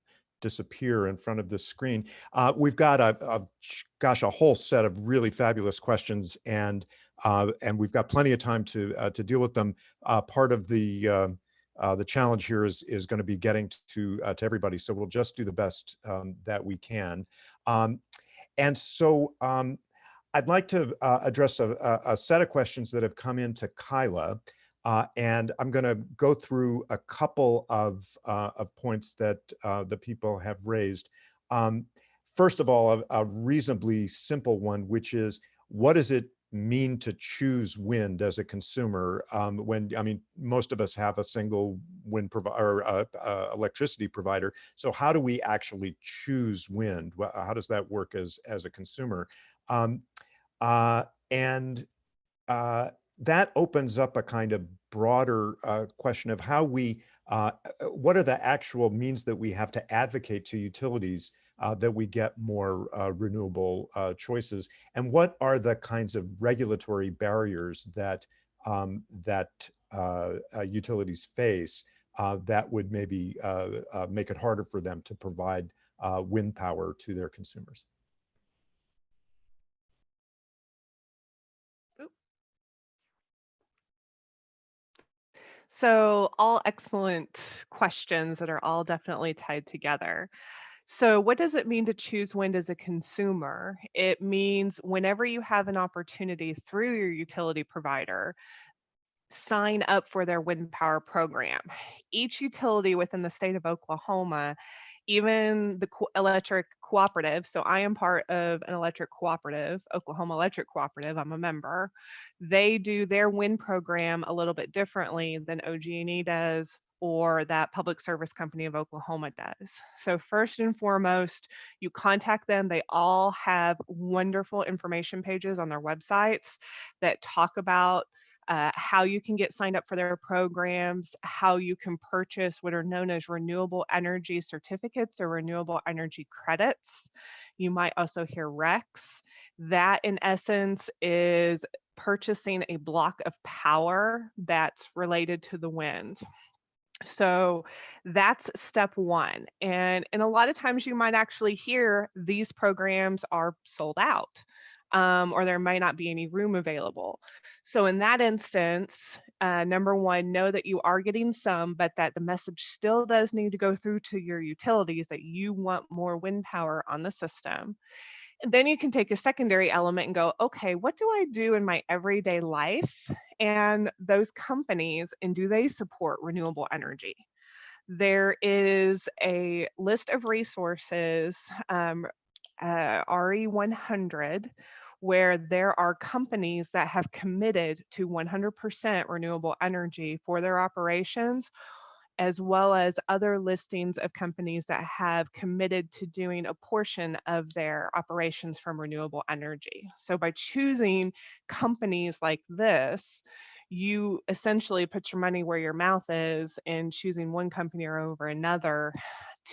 disappear in front of this screen. We've got a whole set of really fabulous questions, and we've got plenty of time to deal with them. Part of the challenge here is going to be getting to everybody, so we'll just do the best that we can. And so I'd like to address a set of questions that have come into Kyla, and I'm going to go through a couple of points that the people have raised. First of all, a reasonably simple one, which is, what does it mean to choose wind as a consumer? When, I mean, most of us have a single wind provider or electricity provider. So how do we actually choose wind? How does that work as a consumer? And that opens up a kind of broader question of how we, what are the actual means that we have to advocate to utilities that we get more renewable choices, and what are the kinds of regulatory barriers that utilities face that would maybe make it harder for them to provide wind power to their consumers. So all excellent questions that are all definitely tied together. So what does it mean to choose wind as a consumer? It means whenever you have an opportunity through your utility provider, sign up for their wind power program. Each utility within the state of Oklahoma, even the electric cooperative, so I am part of an electric cooperative, Oklahoma Electric Cooperative, I'm a member. They do their wind program a little bit differently than OG&E does, or that Public Service Company of Oklahoma does. So first and foremost, you contact them. They all have wonderful information pages on their websites that talk about how you can get signed up for their programs, how you can purchase what are known as renewable energy certificates or renewable energy credits. You might also hear RECs. That, in essence, is purchasing a block of power that's related to the wind. So that's step one. And a lot of times you might actually hear these programs are sold out, or there might not be any room available. So in that instance, number one, know that you are getting some, but that the message still does need to go through to your utilities that you want more wind power on the system. And then you can take a secondary element and go, okay, what do I do in my everyday life? And those companies, and do they support renewable energy? There is a list of resources, RE100, where there are companies that have committed to 100% renewable energy for their operations, as well as other listings of companies that have committed to doing a portion of their operations from renewable energy. So by choosing companies like this, you essentially put your money where your mouth is in choosing one company or over another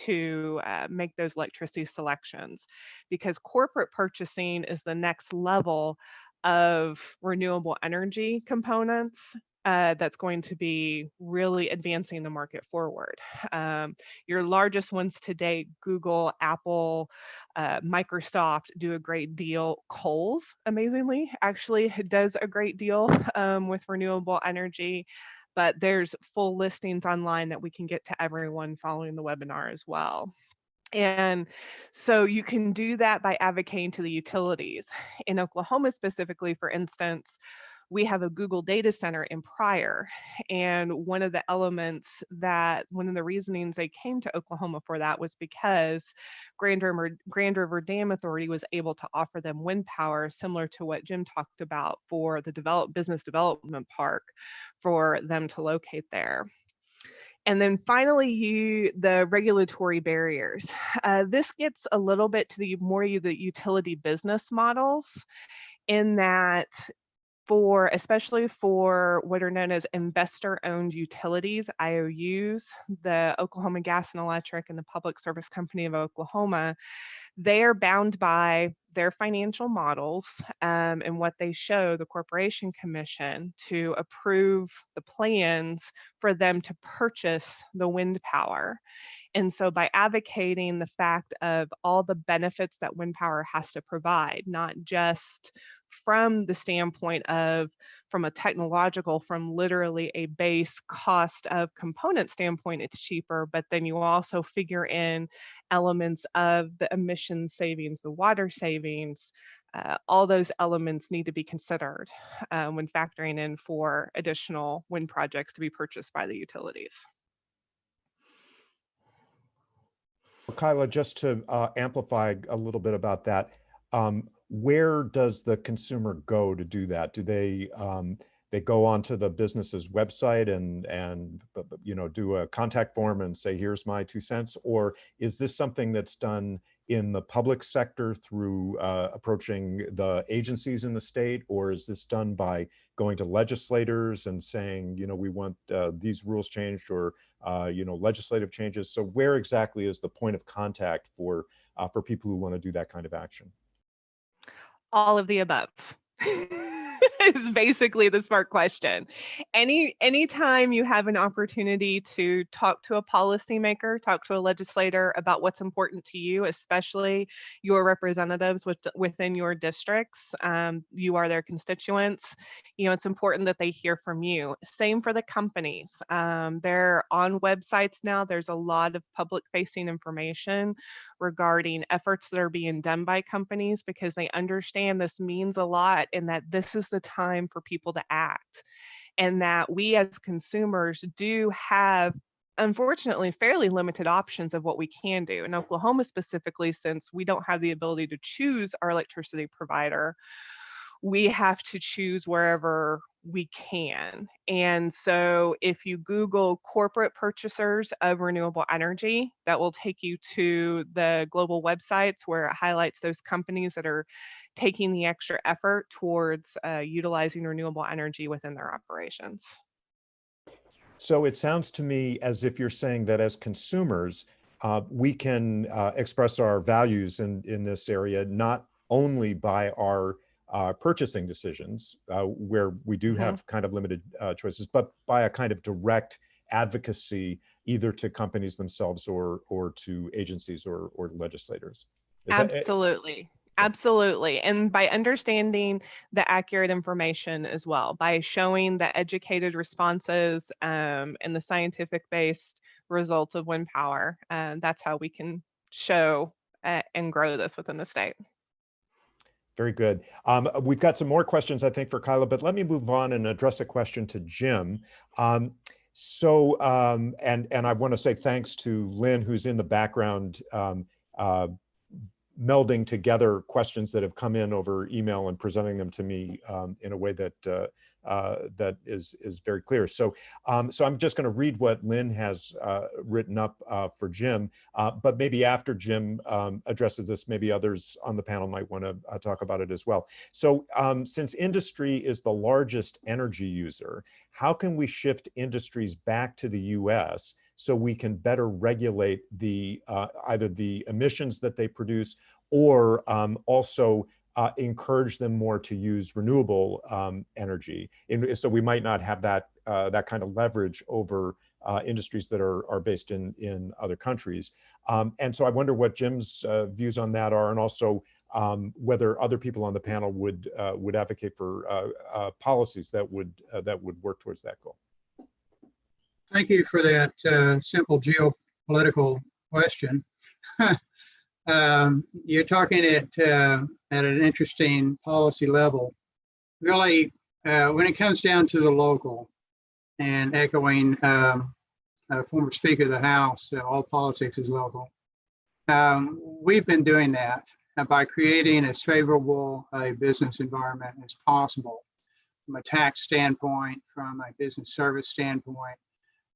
to make those electricity selections, because corporate purchasing is the next level of renewable energy components that's going to be really advancing the market forward. Your largest ones today, Google, Apple, Microsoft, do a great deal. Kohl's, amazingly, actually does a great deal with renewable energy. But there's full listings online that we can get to everyone following the webinar as well. And so you can do that by advocating to the utilities. In Oklahoma specifically, for instance, we have a Google data center in Pryor. And one of the reasonings they came to Oklahoma for that was because Grand River Dam Authority was able to offer them wind power, similar to what Jim talked about for the business development park, for them to locate there. And then finally, the regulatory barriers. This gets a little bit to the utility business models, in that especially for what are known as investor-owned utilities, IOUs, the Oklahoma Gas and Electric and the Public Service Company of Oklahoma, they are bound by their financial models and what they show the Corporation Commission to approve the plans for them to purchase the wind power. And so by advocating the fact of all the benefits that wind power has to provide, not just from the standpoint of, from a technological, from literally a base cost of component standpoint, it's cheaper, but then you also figure in elements of the emission savings, the water savings, all those elements need to be considered when factoring in for additional wind projects to be purchased by the utilities. Kyla, just to amplify a little bit about that, where does the consumer go to do that? Do they go onto the business's website and do a contact form and say, here's my 2 cents? Or is this something that's done in the public sector through approaching the agencies in the state? Or is this done by going to legislators and saying, we want these rules changed, or legislative changes? So where exactly is the point of contact for people who want to do that kind of action? All of the above is basically the smart question. Anytime you have an opportunity to talk to a policymaker, talk to a legislator about what's important to you, especially your representatives within your districts, you are their constituents, it's important that they hear from you. Same for the companies. They're on websites now. There's a lot of public facing information regarding efforts that are being done by companies, because they understand this means a lot and that this is the time for people to act, and that we as consumers do have, unfortunately, fairly limited options of what we can do. In Oklahoma specifically, since we don't have the ability to choose our electricity provider, we have to choose wherever we can. And so if you Google corporate purchasers of renewable energy, that will take you to the global websites where it highlights those companies that are taking the extra effort towards utilizing renewable energy within their operations. So it sounds to me as if you're saying that as consumers, we can express our values in this area, not only by our purchasing decisions, where we do have kind of limited choices, but by a kind of direct advocacy, either to companies themselves or to agencies or legislators. Absolutely. Absolutely. And by understanding the accurate information as well, by showing the educated responses and the scientific based results of wind power, that's how we can show and grow this within the state. Very good. We've got some more questions, I think, for Kyla, but let me move on and address a question to Jim. And I want to say thanks to Lynn, who's in the background, melding together questions that have come in over email and presenting them to me in a way that that is very clear. So I'm just going to read what Lynn has written up for Jim, but maybe after Jim addresses this, maybe others on the panel might want to talk about it as well. So since industry is the largest energy user, how can we shift industries back to the US so we can better regulate the either the emissions that they produce, or also encourage them more to use renewable energy? So we might not have that that kind of leverage over industries that are based in other countries. And so I wonder what Jim's views on that are, and also whether other people on the panel would advocate for policies that would work towards that goal. Thank you for that simple geopolitical question. You're talking at an interesting policy level. Really, when it comes down to the local, and echoing a former Speaker of the House, all politics is local. We've been doing that by creating as favorable a business environment as possible, from a tax standpoint, from a business service standpoint,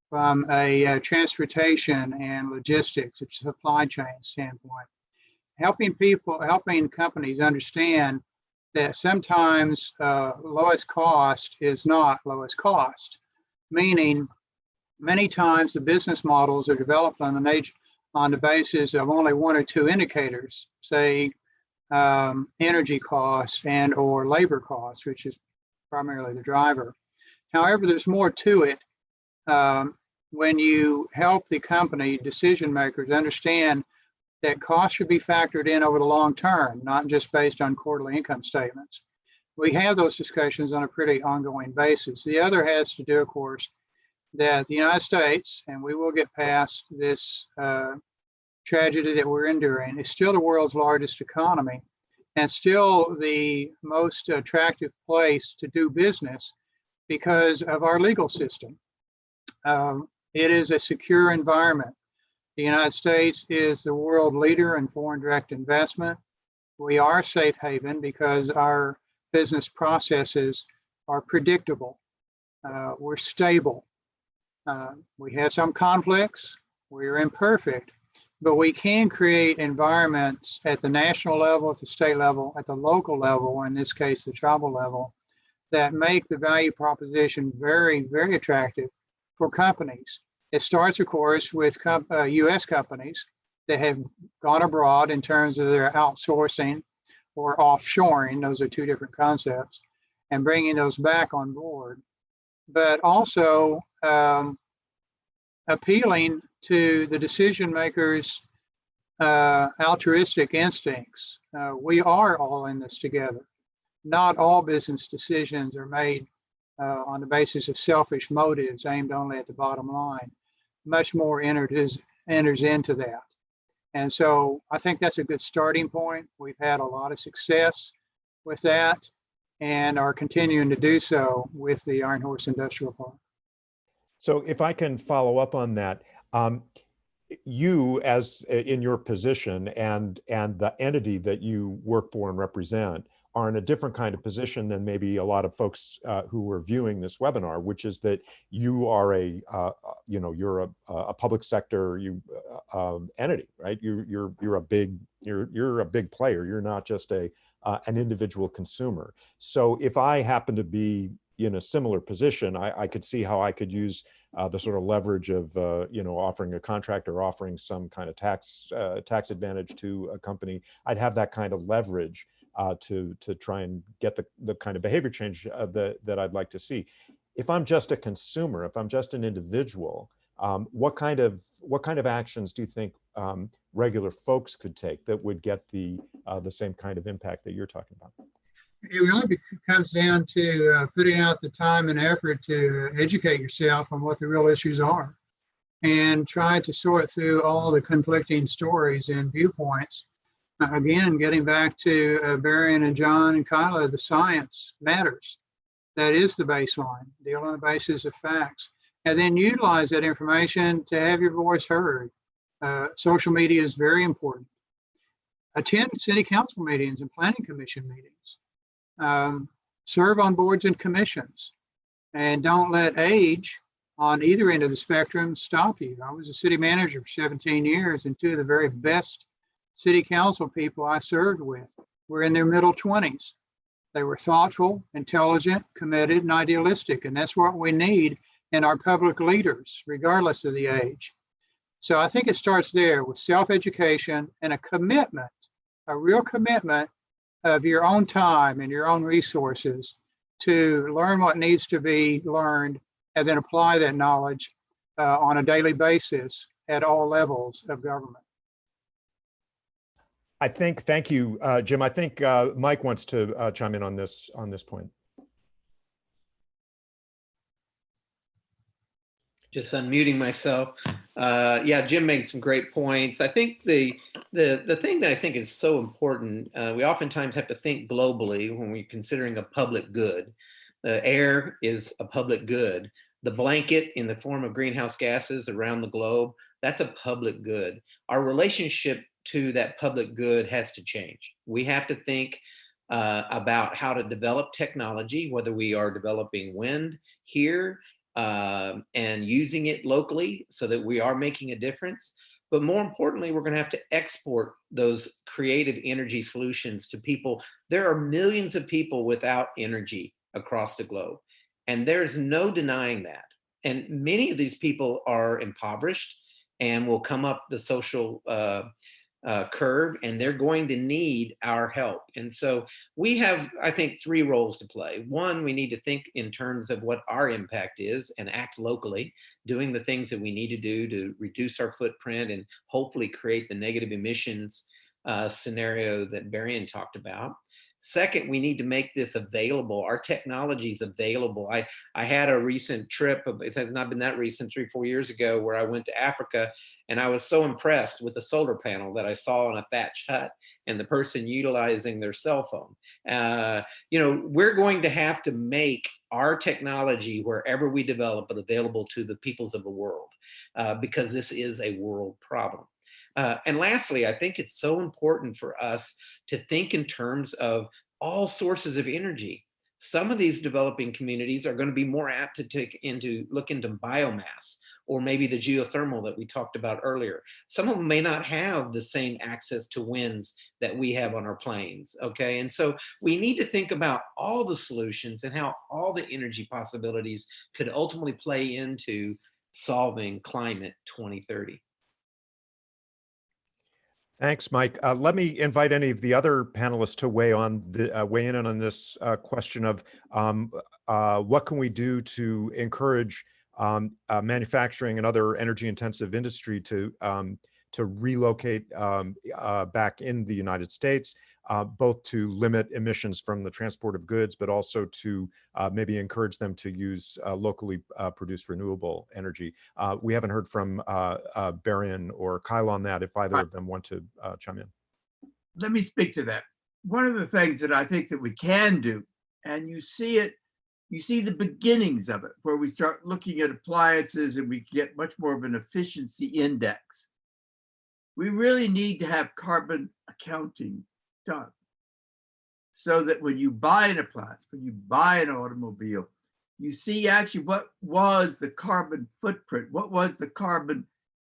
from a transportation and logistics, supply chain standpoint, helping companies understand that sometimes lowest cost is not lowest cost, meaning many times the business models are developed on the basis of only one or two indicators, say energy cost and or labor cost, which is primarily the driver. However, there's more to it when you help the company decision makers understand that costs should be factored in over the long term, not just based on quarterly income statements. We have those discussions on a pretty ongoing basis. The other has to do, of course, that the United States, and we will get past this tragedy that we're enduring, is still the world's largest economy and still the most attractive place to do business because of our legal system. It is a secure environment. The United States is the world leader in foreign direct investment. We are a safe haven because our business processes are predictable. We're stable. We have some conflicts. We're imperfect, but we can create environments at the national level, at the state level, at the local level, in this case, the tribal level, that make the value proposition very, very attractive for companies. It starts, of course, with U.S. companies that have gone abroad in terms of their outsourcing or offshoring. Those are two different concepts, and bringing those back on board. But also appealing to the decision makers' altruistic instincts. We are all in this together. Not all business decisions are made on the basis of selfish motives aimed only at the bottom line. Much more enters into that. And so I think that's a good starting point. We've had a lot of success with that and are continuing to do so with the Iron Horse Industrial Park. So if I can follow up on that, you as in your position and the entity that you work for and represent are in a different kind of position than maybe a lot of folks who are viewing this webinar, which is that you are you're a public sector entity, right? You're a big player. You're not just an individual consumer. So if I happen to be in a similar position, I could see how I could use the sort of leverage of offering a contract or offering some kind of tax advantage to a company. I'd have that kind of leverage to try and get the kind of behavior change that I'd like to see. If I'm just a consumer, if I'm just an individual, what kind of actions do you think regular folks could take that would get the same kind of impact that you're talking about? It really comes down to putting out the time and effort to educate yourself on what the real issues are and try to sort through all the conflicting stories and viewpoints. Again, getting back to Barry and John and Kyla, the science matters. That is the baseline, deal on the basis of facts, and then utilize that information to have your voice heard. Social media is very important. Attend city council meetings and planning commission meetings. Serve on boards and commissions, and don't let age on either end of the spectrum stop you. I was a city manager for 17 years, and two of the very best city council people I served with were in their middle 20s. They were thoughtful, intelligent, committed, and idealistic, and that's what we need in our public leaders, regardless of the age. So I think it starts there with self-education and a commitment, a real commitment of your own time and your own resources to learn what needs to be learned and then apply that knowledge on a daily basis at all levels of government. Thank you, Jim. I think Mike wants to chime in on this point. Just unmuting myself. Yeah, Jim made some great points. I think the thing that I think is so important, we oftentimes have to think globally when we're considering a public good. The air is a public good. The blanket in the form of greenhouse gases around the globe, that's a public good. Our relationship to that public good has to change. We have to think about how to develop technology, whether we are developing wind here and using it locally so that we are making a difference, But more importantly, we're going to have to export those creative energy solutions to people. There are millions of people without energy across the globe, and there's no denying that. And many of these people are impoverished and will come up the social curve, and they're going to need our help. And so we have, I think, three roles to play. One, we need to think in terms of what our impact is and act locally, doing the things that we need to do to reduce our footprint and hopefully create the negative emissions scenario that Berrien talked about. Second, we need to make this available. Our technology is available. I had a recent trip, it's not been that recent, 3-4 years ago, where I went to Africa, and I was so impressed with the solar panel that I saw in a thatch hut and the person utilizing their cell phone. You know, we're going to have to make our technology, wherever we develop it, available to the peoples of the world, because this is a world problem. And lastly, I think it's so important for us to think in terms of all sources of energy. Some of these developing communities are going to be more apt to look into biomass, or maybe the geothermal that we talked about earlier. Some of them may not have the same access to winds that we have on our plains, okay? And so we need to think about all the solutions and how all the energy possibilities could ultimately play into solving climate 2030. Thanks, Mike. Let me invite any of the other panelists to weigh in on this question of what can we do to encourage manufacturing and other energy-intensive industry to relocate back in the United States, both to limit emissions from the transport of goods, but also to maybe encourage them to use locally produced renewable energy. We haven't heard from Berrien or Kyle on that, if either of them want to chime in. Let me speak to that. One of the things that I think that we can do, and you see it, you see the beginnings of it, where we start looking at appliances and we get much more of an efficiency index. We really need to have carbon accounting done, so that when you buy an appliance, when you buy an automobile, you see actually what was the carbon footprint, what was the carbon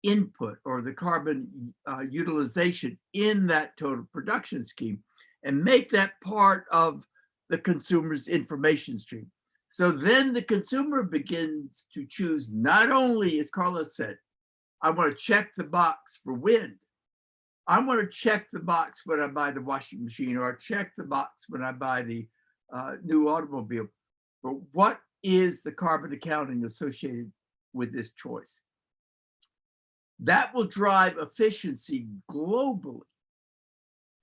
input or the carbon utilization in that total production scheme, and make that part of the consumer's information stream. So then the consumer begins to choose, not only, as Carlos said, I want to check the box for wind. I want to check the box when I buy the washing machine, or I check the box when I buy the new automobile. But what is the carbon accounting associated with this choice? That will drive efficiency globally.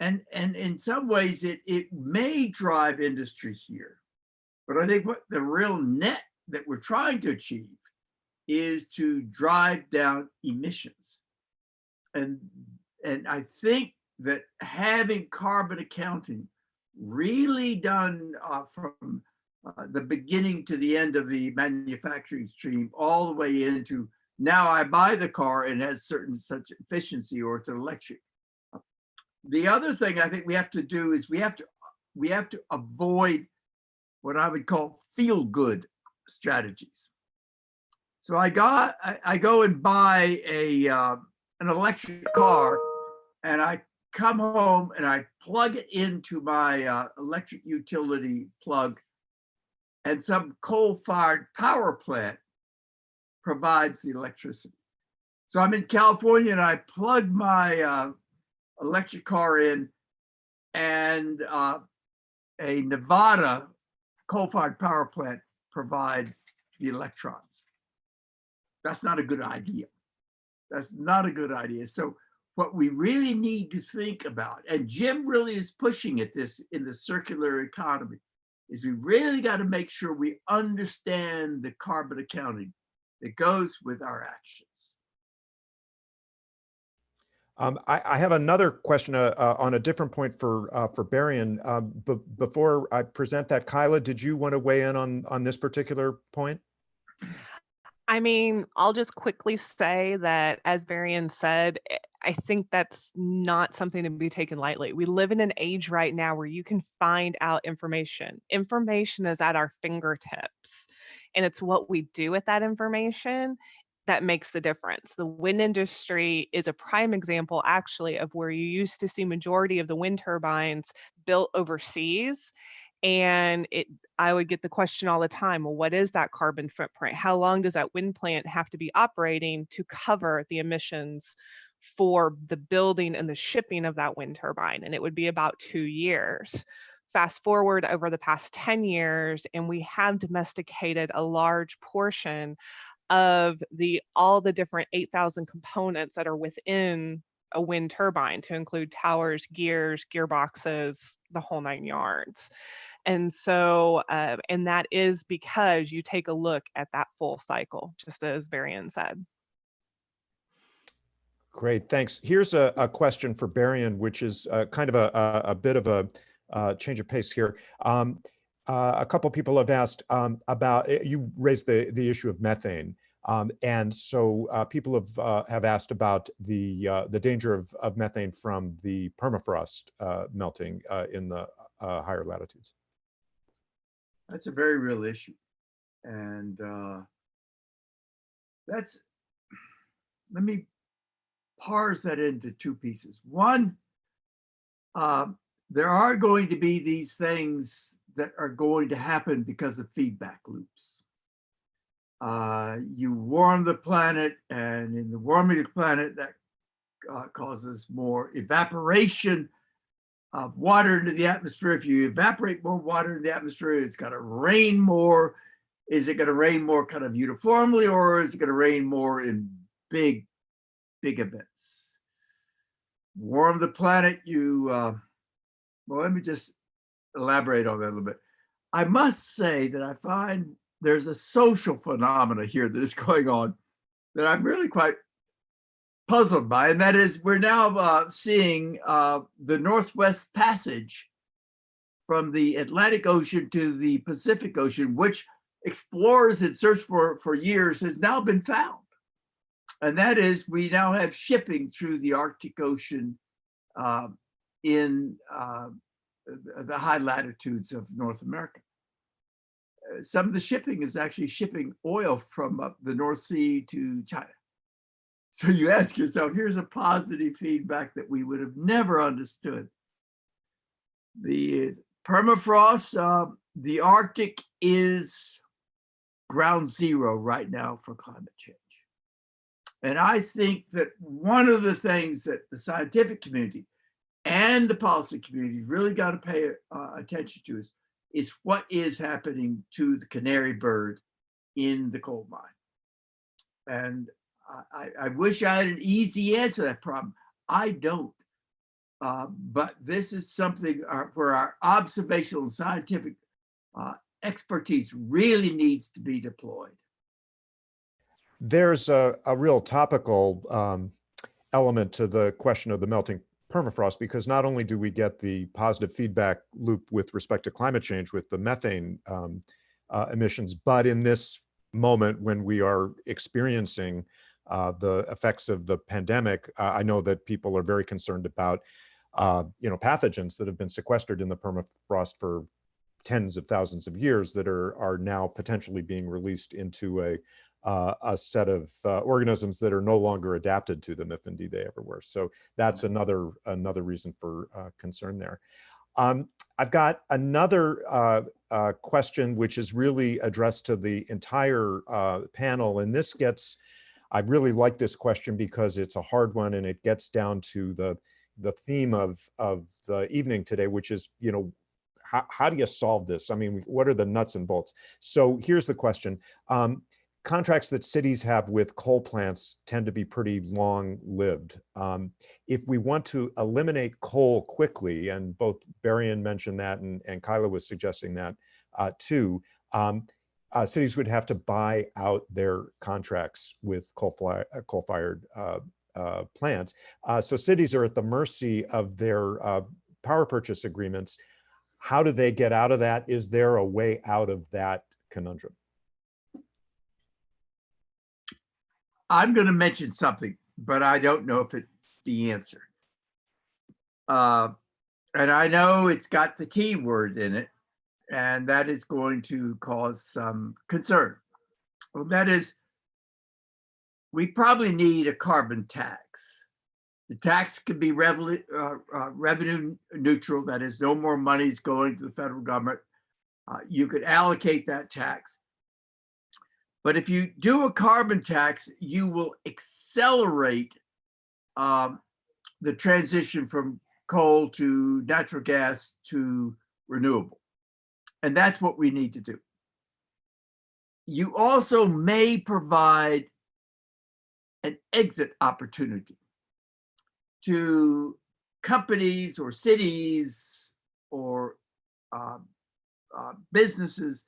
And in some ways, it may drive industry here. But I think what the real net that we're trying to achieve is to drive down emissions. And I think that having carbon accounting really done from the beginning to the end of the manufacturing stream, all the way into now I buy the car and it has certain such efficiency, or it's an electric. The other thing I think we have to do is we have to avoid what I would call feel-good strategies. So I go and buy an electric car, and I come home and I plug it into my electric utility plug, and some coal-fired power plant provides the electricity. So I'm in California and I plug my electric car in, and a Nevada coal-fired power plant provides the electrons. That's not a good idea. That's not a good idea. So what we really need to think about, and Jim really is pushing at this in the circular economy, is we really got to make sure we understand the carbon accounting that goes with our actions. I have another question on a different point for Berrien. But before I present that, Kyla, did you want to weigh in on this particular point? I mean, I'll just quickly say that, as Berrien said, I think that's not something to be taken lightly. We live in an age right now where you can find out information. Information is at our fingertips, and it's what we do with that information that makes the difference. The wind industry is a prime example actually of where you used to see majority of the wind turbines built overseas. And I would get the question all the time, well, what is that carbon footprint? How long does that wind plant have to be operating to cover the emissions for the building and the shipping of that wind turbine? And it would be about 2 years. Fast forward over the past 10 years, and we have domesticated a large portion of all the different 8,000 components that are within a wind turbine, to include towers, gears, gearboxes, the whole 9 yards. And so, and that is because you take a look at that full cycle, just as Varian said. Great, thanks. Here's a question for Varian, which is kind of a bit of a change of pace here. A couple people have asked about, you raised the issue of methane. And so people have asked about the danger of methane from the permafrost melting in the higher latitudes. That's a very real issue. And let me parse that into two pieces. One, there are going to be these things that are going to happen because of feedback loops. You warm the planet, and in the warming of the planet, that causes more evaporation of water into the atmosphere. If you evaporate more water in the atmosphere, it's going to rain more. Is it going to rain more kind of uniformly, or is it going to rain more in big events? Warm the planet, well, let me just elaborate on that a little bit. I must say that I find there's a social phenomena here that is going on that I'm really quite puzzled by, and that is we're now seeing the Northwest Passage from the Atlantic Ocean to the Pacific Ocean, which explorers had searched for years, has now been found. And that is, we now have shipping through the Arctic Ocean in the high latitudes of North America. Some of the shipping is actually shipping oil from up the North Sea to China. So you ask yourself, here's a positive feedback that we would have never understood. The permafrost, the Arctic is ground zero right now for climate change. And I think that one of the things that the scientific community and the policy community really got to pay attention to is what is happening to the canary bird in the coal mine. And I wish I had an easy answer to that problem. I don't. But this is something where our observational and scientific expertise really needs to be deployed. There's a real topical element to the question of the melting permafrost, because not only do we get the positive feedback loop with respect to climate change with the methane emissions, but in this moment when we are experiencing the effects of the pandemic, I know that people are very concerned about pathogens that have been sequestered in the permafrost for tens of thousands of years that are now potentially being released into a set of organisms that are no longer adapted to them, if indeed they ever were. So that's another reason for concern there. I've got another question which is really addressed to the entire panel, and this gets, I really like this question because it's a hard one and it gets down to the theme of the evening today, which is, how do you solve this? I mean, what are the nuts and bolts? So here's the question. Contracts that cities have with coal plants tend to be pretty long-lived. If we want to eliminate coal quickly, and both Varian mentioned that and Kyla was suggesting that too, cities would have to buy out their contracts with coal-fired plants. So cities are at the mercy of their power purchase agreements. How do they get out of that? Is there a way out of that conundrum? I'm going to mention something, but I don't know if it's the answer. And I know it's got the key word in it, and that is going to cause some concern. Well, that is, we probably need a carbon tax. The tax could be revenue neutral. That is, no more money is going to the federal government. You could allocate that tax. But if you do a carbon tax, you will accelerate the transition from coal to natural gas to renewable. And that's what we need to do. You also may provide an exit opportunity to companies or cities or businesses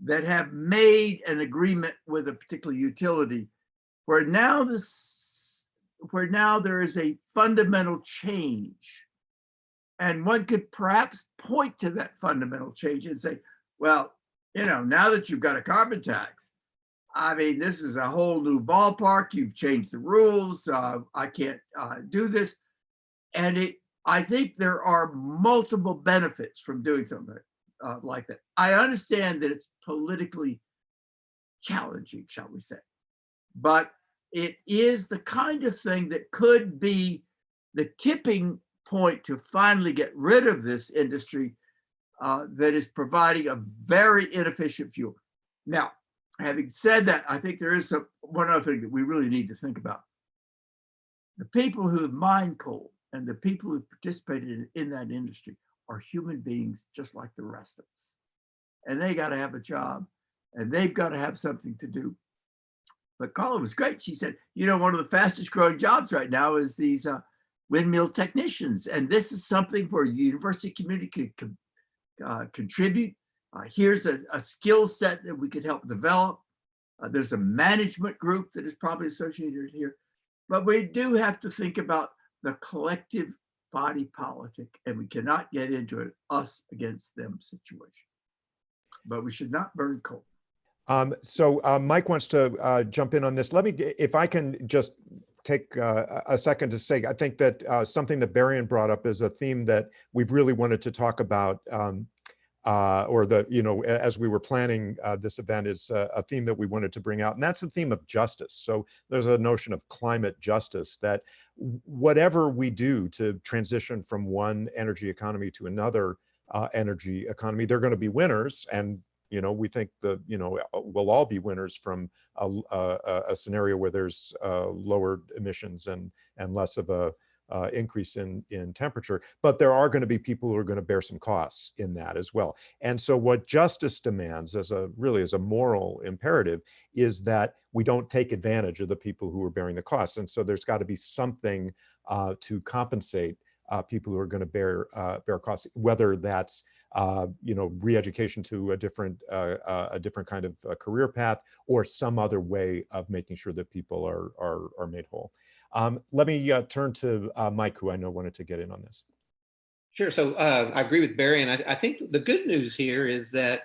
that have made an agreement with a particular utility where now there is a fundamental change. And one could perhaps point to that fundamental change and say, well, now that you've got a carbon tax, I mean, this is a whole new ballpark. You've changed the rules. I can't do this. And I think there are multiple benefits from doing something like that. I understand that it's politically challenging, shall we say, but it is the kind of thing that could be the tipping point to finally get rid of this industry that is providing a very inefficient fuel. Now, having said that, I think there is one other thing that we really need to think about. The people who have mined coal and the people who participated in that industry are human beings just like the rest of us. And they got to have a job and they've got to have something to do. But Carla was great. She said, one of the fastest growing jobs right now is these windmill technicians. And this is something where the university community could contribute. Here's a skill set that we could help develop. There's a management group that is probably associated here. But we do have to think about the collective body politic, and we cannot get into an us against them situation. But we should not burn coal. So Mike wants to jump in on this. If I can just take a second to say, I think that something that Barian brought up is a theme that we've really wanted to talk about, as we were planning this event, is a theme that we wanted to bring out, and that's the theme of justice. So there's a notion of climate justice, that whatever we do to transition from one energy economy to another energy economy, they're going to be winners. And we think we'll all be winners from a scenario where there's lower emissions and less of a increase in temperature. But there are going to be people who are going to bear some costs in that as well. And so what justice demands as a moral imperative is that we don't take advantage of the people who are bearing the costs. And so there's got to be something to compensate people who are going to bear costs, whether that's re-education to a different kind of career path, or some other way of making sure that people are made whole. Let me turn to Mike, who I know wanted to get in on this. Sure. So I agree with Barry, and I think the good news here is that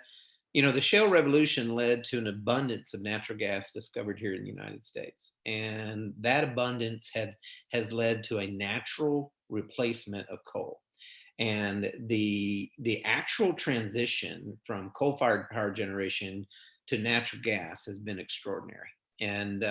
the shale revolution led to an abundance of natural gas discovered here in the United States, and that abundance has led to a natural replacement of coal. And the actual transition from coal-fired power generation to natural gas has been extraordinary, and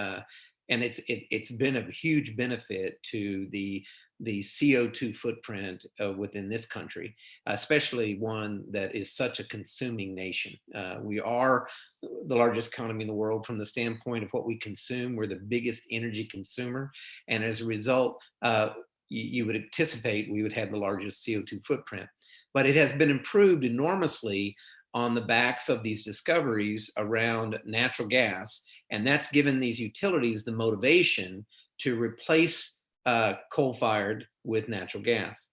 it's been a huge benefit to the CO2 footprint within this country, especially one that is such a consuming nation. We are the largest economy in the world from the standpoint of what we consume. We're the biggest energy consumer, and as a result, you would anticipate we would have the largest CO2 footprint. But it has been improved enormously on the backs of these discoveries around natural gas, and that's given these utilities the motivation to replace coal-fired with natural gas.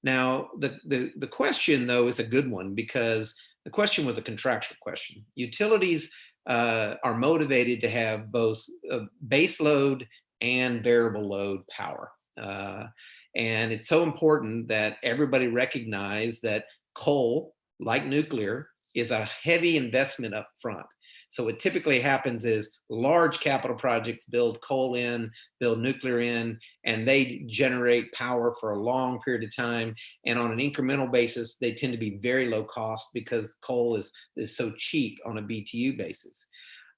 Now, the question, though, is a good one, because the question was a contractual question. Utilities are motivated to have both base load and variable load power. And it's so important that everybody recognize that coal, like nuclear, is a heavy investment up front. So what typically happens is large capital projects build coal in, build nuclear in, and they generate power for a long period of time. And on an incremental basis, they tend to be very low cost because coal is so cheap on a BTU basis.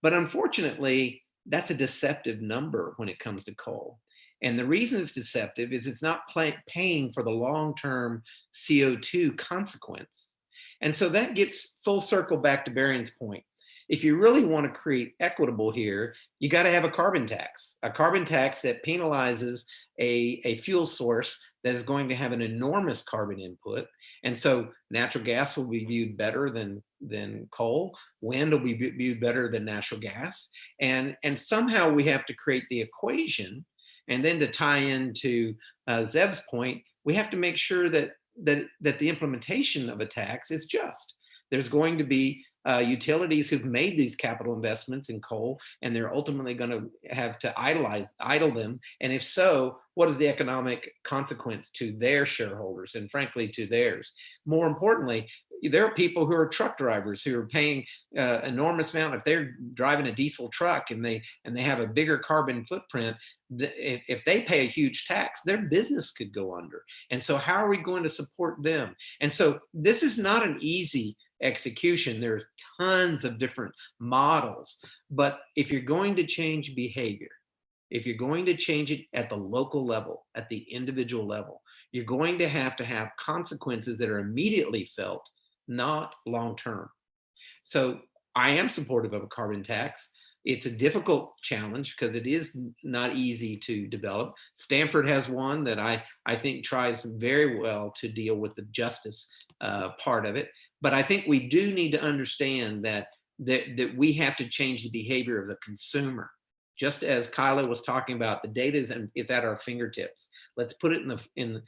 But unfortunately, that's a deceptive number when it comes to coal. And the reason it's deceptive is it's not paying for the long-term CO2 consequence. And so that gets full circle back to Barron's point. If you really want to create equitable here, you got to have a carbon tax that penalizes a fuel source that is going to have an enormous carbon input. And so natural gas will be viewed better than coal. Wind will be viewed better than natural gas. And somehow we have to create the equation. And then to tie into Zeb's point, we have to make sure that the implementation of a tax is just. There's going to be utilities who've made these capital investments in coal, and they're ultimately going to have to idle them. And if so, what is the economic consequence to their shareholders and frankly to theirs? More importantly, there are people who are truck drivers who are paying enormous amount. If they're driving a diesel truck and they have a bigger carbon footprint, if they pay a huge tax, their business could go under. And so how are we going to support them? And so this is not an easy execution. There's tons of different models, but if you're going to change behavior, if you're going to change it at the local level, at the individual level, you're going to have consequences that are immediately felt, not long-term. So I am supportive of a carbon tax. It's a difficult challenge because it is not easy to develop. Stanford has one that I think tries very well to deal with the justice part of it. But I think we do need to understand that we have to change the behavior of the consumer. Just as Kyla was talking about, the data is at our fingertips. Let's put it in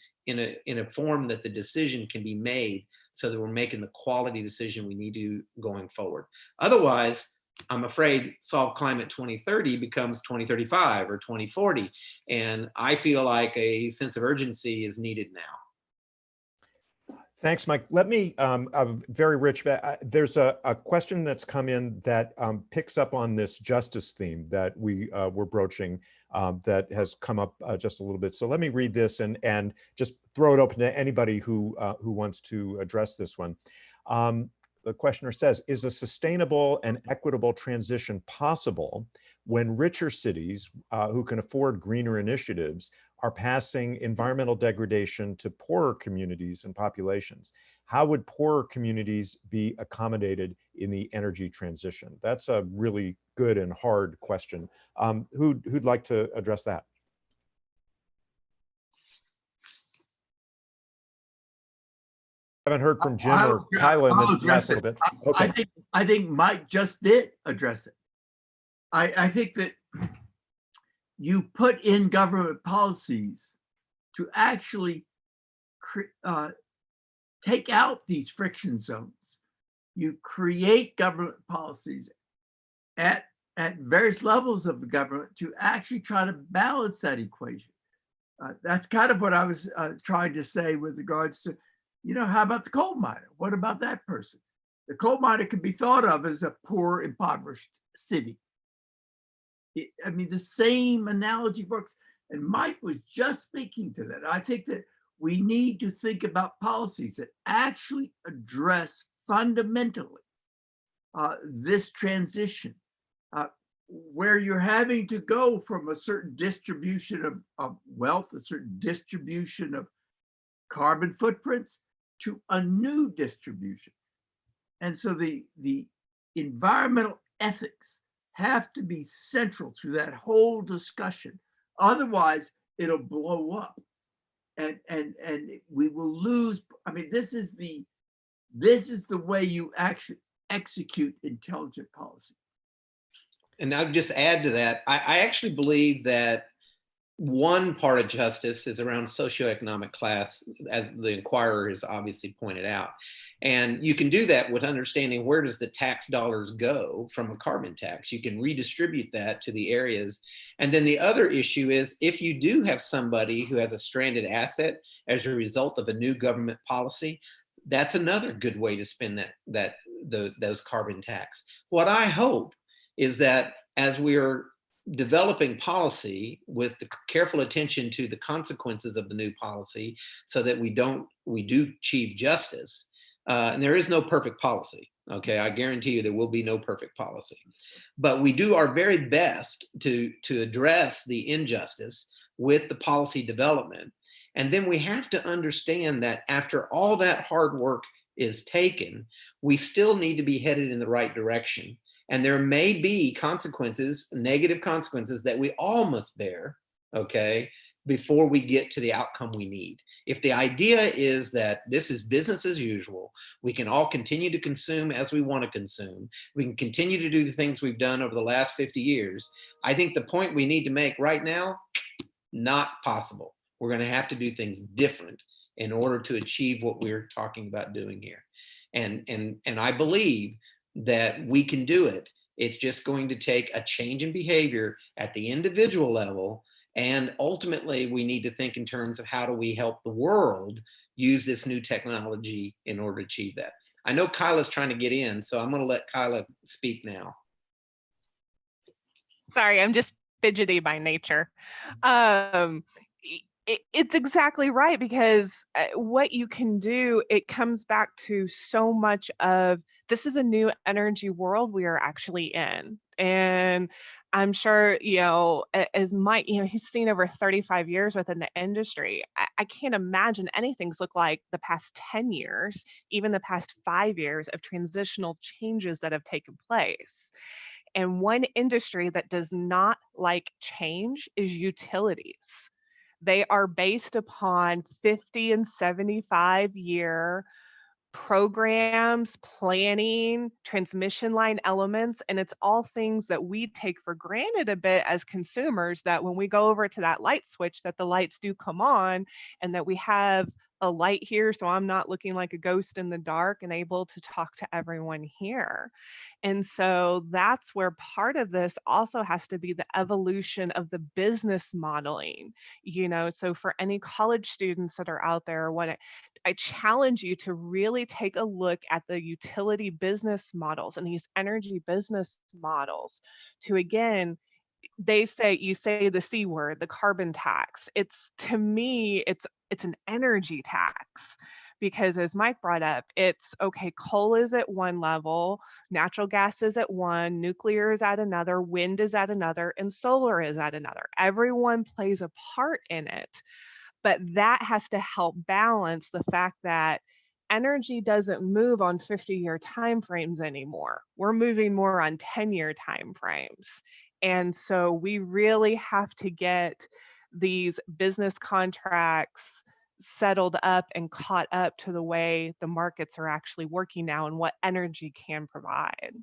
a form that the decision can be made so that we're making the quality decision we need to going forward. Otherwise, I'm afraid Solve Climate 2030 becomes 2035 or 2040. And I feel like a sense of urgency is needed now. Thanks, Mike. Let me, very rich, there's a question that's come in that picks up on this justice theme that we were broaching that has come up just a little bit. So let me read this and just throw it open to anybody who wants to address this one. The questioner says, is a sustainable and equitable transition possible when richer cities who can afford greener initiatives are passing environmental degradation to poorer communities and populations? How would poorer communities be accommodated in the energy transition? That's a really good and hard question. Who'd like to address that? I haven't heard from Jim or Kyla in the last little bit. Okay. I think Mike just did address it. I think that you put in government policies to actually take out these friction zones. You create government policies at various levels of the government to actually try to balance that equation. That's kind of what I was trying to say with regards to, how about the coal miner? What about that person? The coal miner could be thought of as a poor, impoverished city. I mean, the same analogy works. And Mike was just speaking to that. I think that we need to think about policies that actually address fundamentally this transition, where you're having to go from a certain distribution of wealth, a certain distribution of carbon footprints to a new distribution. And so the environmental ethics have to be central to that whole discussion. Otherwise, it'll blow up and we will lose. I mean, this is the way you actually execute intelligent policy. And I'll just add to that. I actually believe that one part of justice is around socioeconomic class, as the Inquirer has obviously pointed out. And you can do that with understanding where does the tax dollars go from a carbon tax. You can redistribute that to the areas. And then the other issue is if you do have somebody who has a stranded asset as a result of a new government policy, that's another good way to spend those carbon tax. What I hope is that as we are developing policy with the careful attention to the consequences of the new policy so that we do achieve justice, And there is no perfect policy. Okay, I guarantee you there will be no perfect policy. But we do our very best to address the injustice with the policy development. And then we have to understand that after all that hard work is taken, we still need to be headed in the right direction. And there may be consequences, negative consequences that we all must bear, okay, before we get to the outcome we need. If the idea is that this is business as usual, we can all continue to consume as we want to consume, we can continue to do the things we've done over the last 50 years, I think the point we need to make right now, not possible. We're going to have to do things different in order to achieve what we're talking about doing here. And I believe that we can do it. It's just going to take a change in behavior at the individual level. And ultimately, we need to think in terms of how do we help the world use this new technology in order to achieve that. I know Kyla's trying to get in, so I'm going to let Kyla speak now. Sorry, I'm just fidgety by nature. It's exactly right, because what you can do, it comes back to so much of, this is a new energy world we are actually in. And I'm sure, as Mike, he's seen over 35 years within the industry. I can't imagine anything's looked like the past 10 years, even the past 5 years of transitional changes that have taken place. And one industry that does not like change is utilities. They are based upon 50 and 75-year programs, planning, transmission line elements, and it's all things that we take for granted a bit as consumers, that when we go over to that light switch, that the lights do come on, and that we have a light here so I'm not looking like a ghost in the dark and able to talk to everyone here. And so that's where part of this also has to be the evolution of the business modeling. So for any college students that are out there, I challenge you to really take a look at the utility business models and these energy business models to, again, you say the C word, the carbon tax. To me, it's an energy tax, because as Mike brought up, it's okay, coal is at one level, natural gas is at one, nuclear is at another, wind is at another, and solar is at another. Everyone plays a part in it. But that has to help balance the fact that energy doesn't move on 50-year timeframes anymore. We're moving more on 10-year timeframes. And so we really have to get these business contracts settled up and caught up to the way the markets are actually working now and what energy can provide.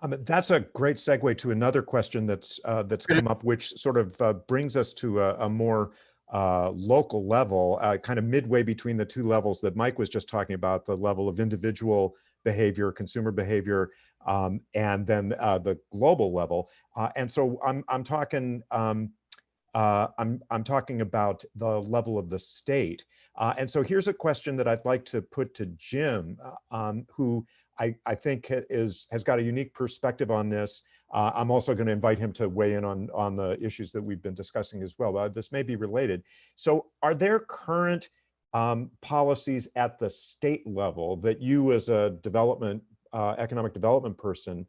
That's a great segue to another question that's come up, which sort of brings us to a more local level, kind of midway between the two levels that Mike was just talking about, the level of individual behavior, consumer behavior, and then the global level. And so I'm talking about the level of the state. And so here's a question that I'd like to put to Jim, who I think has got a unique perspective on this. I'm also going to invite him to weigh in on the issues that we've been discussing as well. This may be related. So are there current policies at the state level that you as a economic development person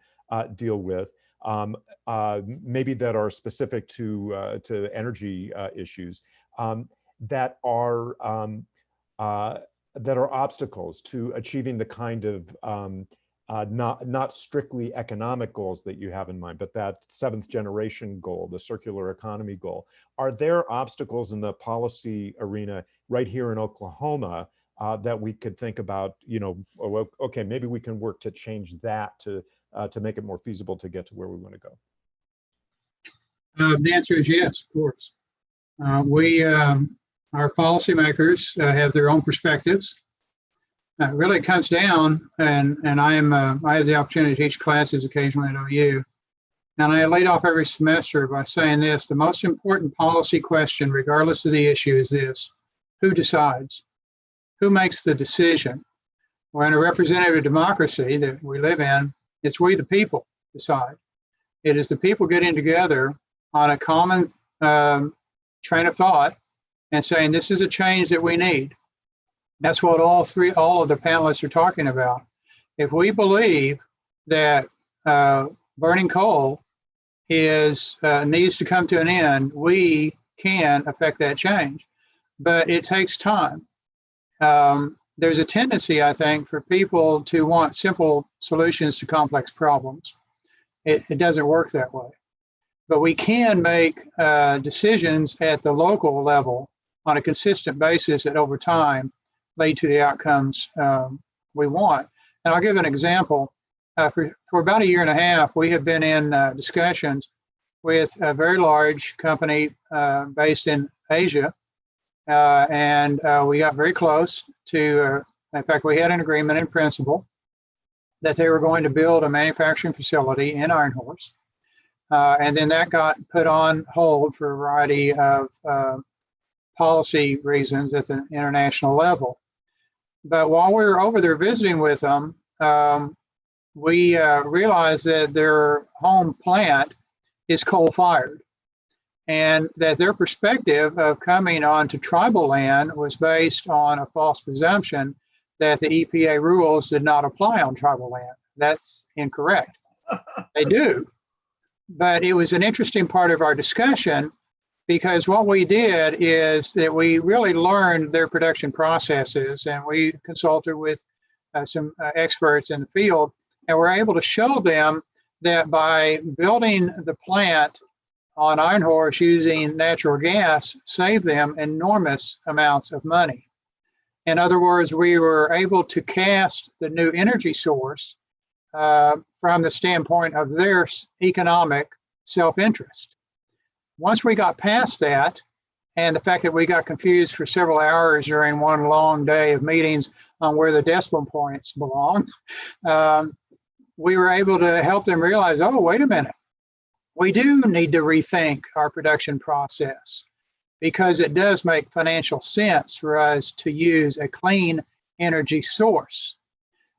deal with, maybe that are specific to energy issues, that are obstacles to achieving the kind of not strictly economic goals that you have in mind, but that seventh generation goal, the circular economy goal? Are there obstacles in the policy arena right here in Oklahoma that we could think about, okay, maybe we can work to change that to make it more feasible to get to where we want to go? The answer is yes, of course. Our policymakers have their own perspectives. It really comes down, and I have the opportunity to teach classes occasionally at OU, and I lead off every semester by saying this: the most important policy question, regardless of the issue, is this: who decides? Who makes the decision? Well, in a representative democracy that we live in, it's we the people decide. It is the people getting together on a common train of thought and saying, this is a change that we need. That's what all of the panelists are talking about. If we believe that burning coal needs to come to an end, we can affect that change, but it takes time. There's a tendency, I think, for people to want simple solutions to complex problems. It doesn't work that way. But we can make decisions at the local level on a consistent basis that over time lead to the outcomes we want. And I'll give an example. For about a year and a half, we have been in discussions with a very large company based in Asia. And we got very close to, in fact, we had an agreement in principle that they were going to build a manufacturing facility in Iron Horse. And then that got put on hold for a variety of policy reasons at the international level. But while we were over there visiting with them, we realized that their home plant is coal-fired, and that their perspective of coming onto tribal land was based on a false presumption that the EPA rules did not apply on tribal land. That's incorrect. They do. But it was an interesting part of our discussion, because what we did is that we really learned their production processes, and we consulted with some experts in the field, and we're able to show them that by building the plant on Iron Horse using natural gas saved them enormous amounts of money. In other words, we were able to cast the new energy source from the standpoint of their economic self-interest. Once we got past that, and the fact that we got confused for several hours during one long day of meetings on where the decimal points belong, we were able to help them realize, oh, wait a minute, we do need to rethink our production process, because it does make financial sense for us to use a clean energy source.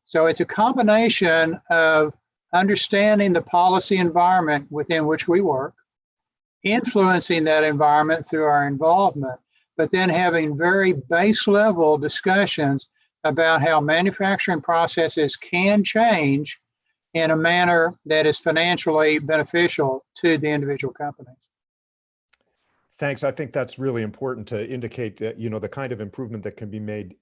So it's a combination of understanding the policy environment within which we work, influencing that environment through our involvement, but then having very base level discussions about how manufacturing processes can change in a manner that is financially beneficial to the individual companies. Thanks. I think that's really important to indicate that, you know, the kind of improvement that can be made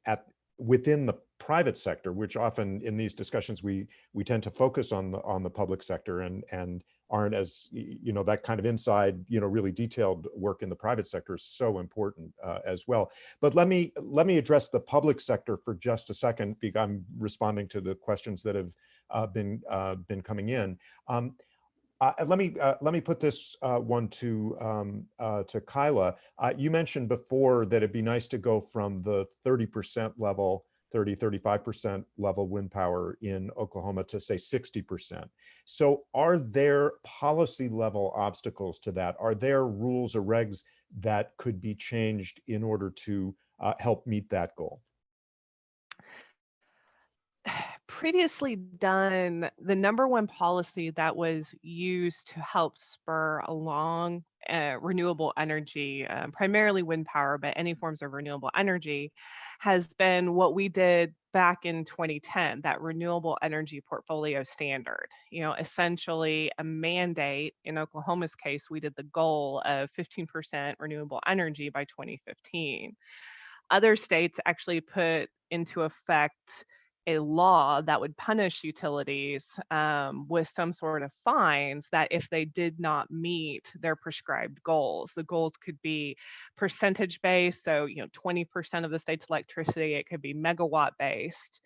within the private sector, which often in these discussions we tend to focus on the public sector and aren't as, you know, that kind of inside, you know, really detailed work in the private sector is so important as well. But let me address the public sector for just a second, because I'm responding to the questions that have been coming in. Let me put this one to Kyla. You mentioned before that it'd be nice to go from the 30% level, 35% level wind power in Oklahoma to say 60%. So are there policy level obstacles to that? Are there rules or regs that could be changed in order to help meet that goal? Previously done, the number one policy that was used to help spur along renewable energy, primarily wind power, but any forms of renewable energy, has been what we did back in 2010, that renewable energy portfolio standard. You know, essentially a mandate. In Oklahoma's case, we did the goal of 15% renewable energy by 2015. Other states actually put into effect a law that would punish utilities with some sort of fines that if they did not meet their prescribed goals. The goals could be percentage based, so 20% of the state's electricity. It could be megawatt based.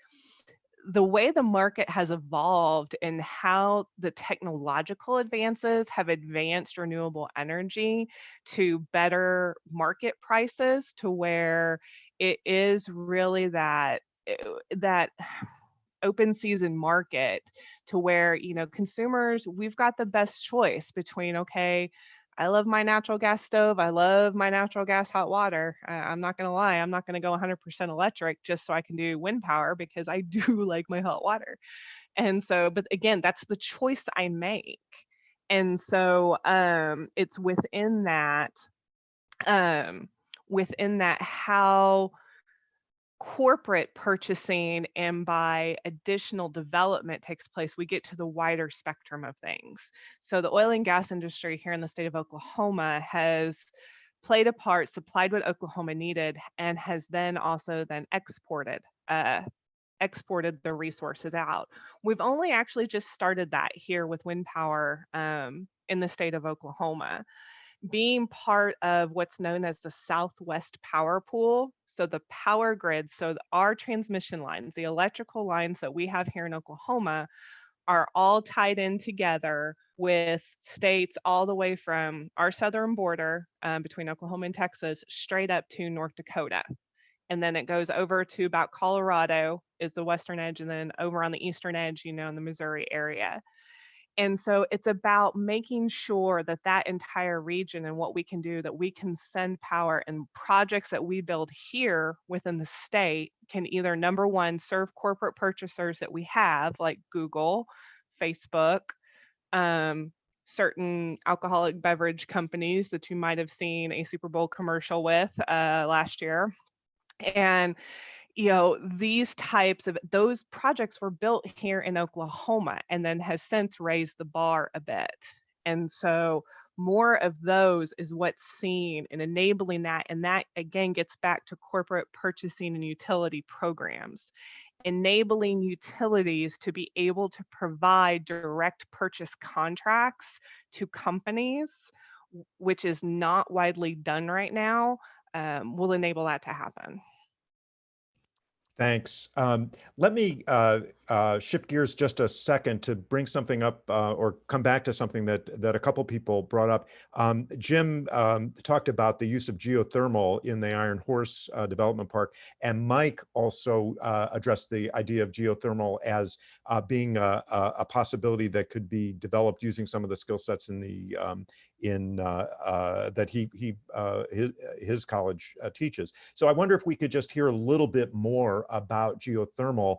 The way the market has evolved and how the technological advances have advanced renewable energy to better market prices, to where it is really that open season market, to where consumers, we've got the best choice between, okay, I love my natural gas stove, I love my natural gas hot water. I'm not gonna lie, I'm not gonna go 100% electric just so I can do wind power, because I do like my hot water. And so, but again, that's the choice I make. And so it's within that how corporate purchasing and by additional development takes place, we get to the wider spectrum of things. So the oil and gas industry here in the state of Oklahoma has played a part, supplied what Oklahoma needed, and has then also then exported the resources out. We've only actually just started that here with wind power in the state of Oklahoma. Being part of what's known as the Southwest Power Pool. So the power grid, so our transmission lines, the electrical lines that we have here in Oklahoma are all tied in together with states all the way from our southern border between Oklahoma and Texas straight up to North Dakota. And then it goes over to about Colorado is the western edge, and then over on the eastern edge, in the Missouri area. And so it's about making sure that that entire region and what we can do, that we can send power, and projects that we build here within the state can either, number one, serve corporate purchasers that we have, like Google, Facebook, certain alcoholic beverage companies that you might have seen a Super Bowl commercial with last year. And these types of those projects were built here in Oklahoma and then has since raised the bar a bit. And so more of those is what's seen in enabling that. And that again gets back to corporate purchasing and utility programs, enabling utilities to be able to provide direct purchase contracts to companies, which is not widely done right now, will enable that to happen. Thanks. Let me shift gears just a second to bring something up or come back to something that a couple people brought up. Jim talked about the use of geothermal in the Iron Horse Development Park, and Mike also addressed the idea of geothermal as being a possibility that could be developed using some of the skill sets in the that his college teaches. So I wonder if we could just hear a little bit more about geothermal.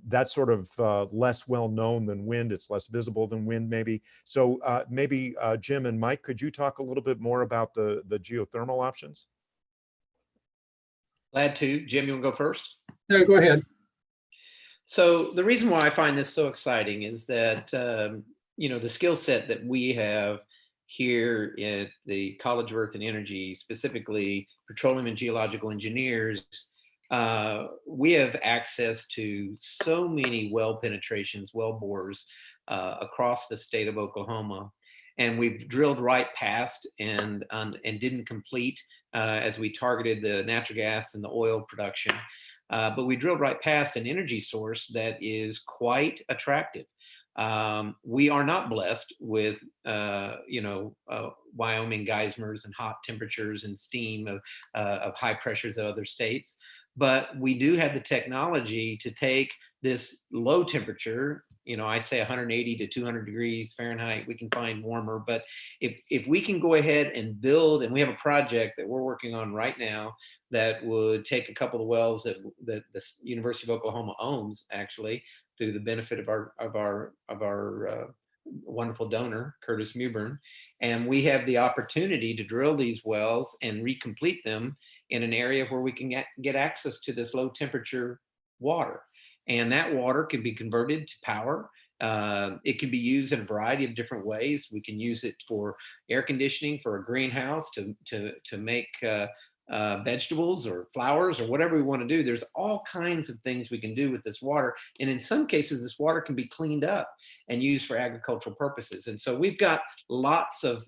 That's sort of less well known than wind. It's less visible than wind, maybe. So maybe Jim and Mike, could you talk a little bit more about the geothermal options? Glad to. Jim, you want to go first? No, go ahead. So the reason why I find this so exciting is that the skill set that we have here at the College of Earth and Energy, specifically petroleum and geological engineers, we have access to so many well penetrations, well bores across the state of Oklahoma. And we've drilled right past and didn't complete as we targeted the natural gas and the oil production. But we drilled right past an energy source that is quite attractive. We are not blessed with, Wyoming geysers and hot temperatures and steam of high pressures of other states. But we do have the technology to take this low temperature, I say 180 to 200 degrees Fahrenheit, we can find warmer. But if we can go ahead and build, and we have a project that we're working on right now that would take a couple of wells that the University of Oklahoma owns, actually, through the benefit of our wonderful donor, Curtis Mewburn. And we have the opportunity to drill these wells and recomplete them in an area where we can get access to this low temperature water. And that water can be converted to power. It can be used in a variety of different ways. We can use it for air conditioning, for a greenhouse, to make vegetables or flowers or whatever we want to do. There's all kinds of things we can do with this water. And in some cases, this water can be cleaned up and used for agricultural purposes. And so we've got lots of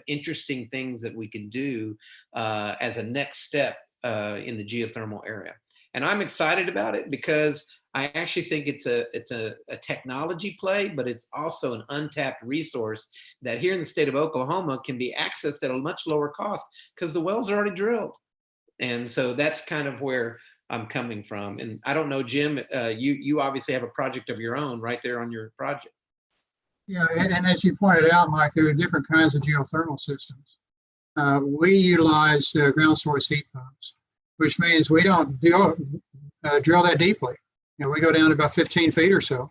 interesting things that we can do as a next step in the geothermal area. And I'm excited about it because I actually think it's a technology play, but it's also an untapped resource that here in the state of Oklahoma can be accessed at a much lower cost because the wells are already drilled. And so that's kind of where I'm coming from. And I don't know, Jim, you obviously have a project of your own right there on your project. Yeah, and as you pointed out, Mike, there are different kinds of geothermal systems. We utilize ground source heat pumps, which means we don't drill that deeply. We go down to about 15 feet or so.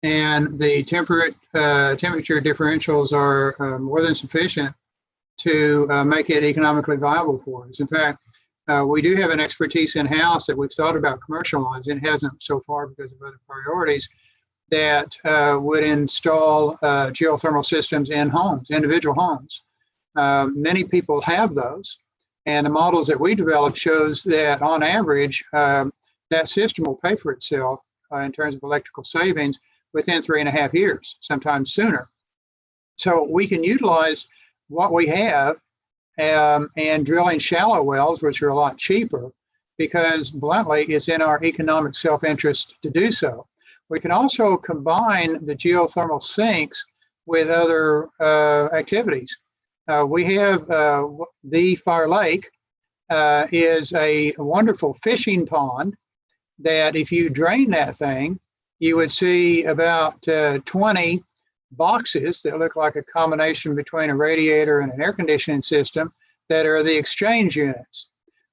And the temperature differentials are more than sufficient to make it economically viable for us. In fact, We do have an expertise in-house that we've thought about commercializing. It hasn't so far because of other priorities, that would install geothermal systems in homes, individual homes. Many people have those. And the models that we developed shows that on average, that system will pay for itself in terms of electrical savings within 3.5 years, sometimes sooner. So we can utilize what we have and drilling shallow wells, which are a lot cheaper, because bluntly, it's in our economic self-interest to do so. We can also combine the geothermal sinks with other activities. We have the Fire Lake is a wonderful fishing pond that if you drain that thing, you would see about 20 boxes that look like a combination between a radiator and an air conditioning system that are the exchange units.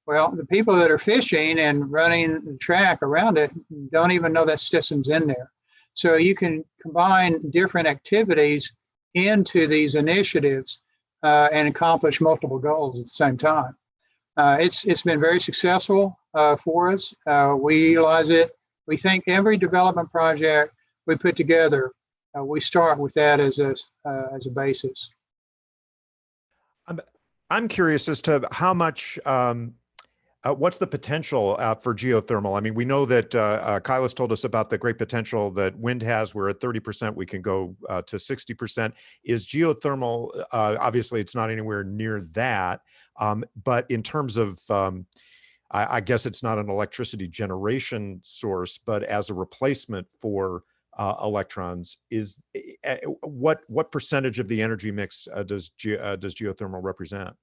Well, the people that are fishing and running the track around it don't even know that system's in there. So you can combine different activities into these initiatives and accomplish multiple goals at the same time. It's been very successful for us. We utilize it. We think every development project we put together, we start with that as a basis. I'm curious as to how much, what's the potential for geothermal? I mean, we know that Kyla's told us about the great potential that wind has. We're at 30%, we can go to 60%. Is geothermal, obviously it's not anywhere near that, but in terms of, I guess it's not an electricity generation source, but as a replacement for electrons, is what percentage of the energy mix does geothermal represent?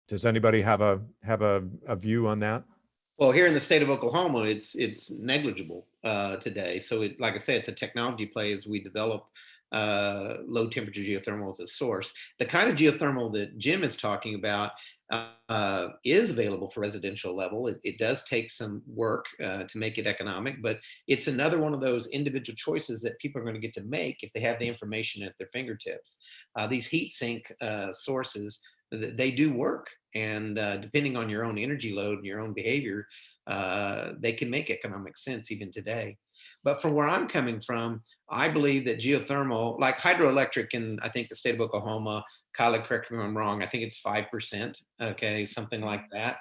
Does anybody have a view on that? Well, here in the state of Oklahoma, it's negligible today. So like I say, it's a technology play as we develop low temperature geothermal as a source. The kind of geothermal that Jim is talking about is available for residential level. It does take some work to make it economic, but it's another one of those individual choices that people are going to get to make if they have the information at their fingertips. These heat sink sources, they do work. And depending on your own energy load and your own behavior, they can make economic sense even today. But from where I'm coming from, I believe that geothermal, like hydroelectric in, I think the state of Oklahoma, Kyla, correct me if I'm wrong, I think it's 5%, okay, something like that.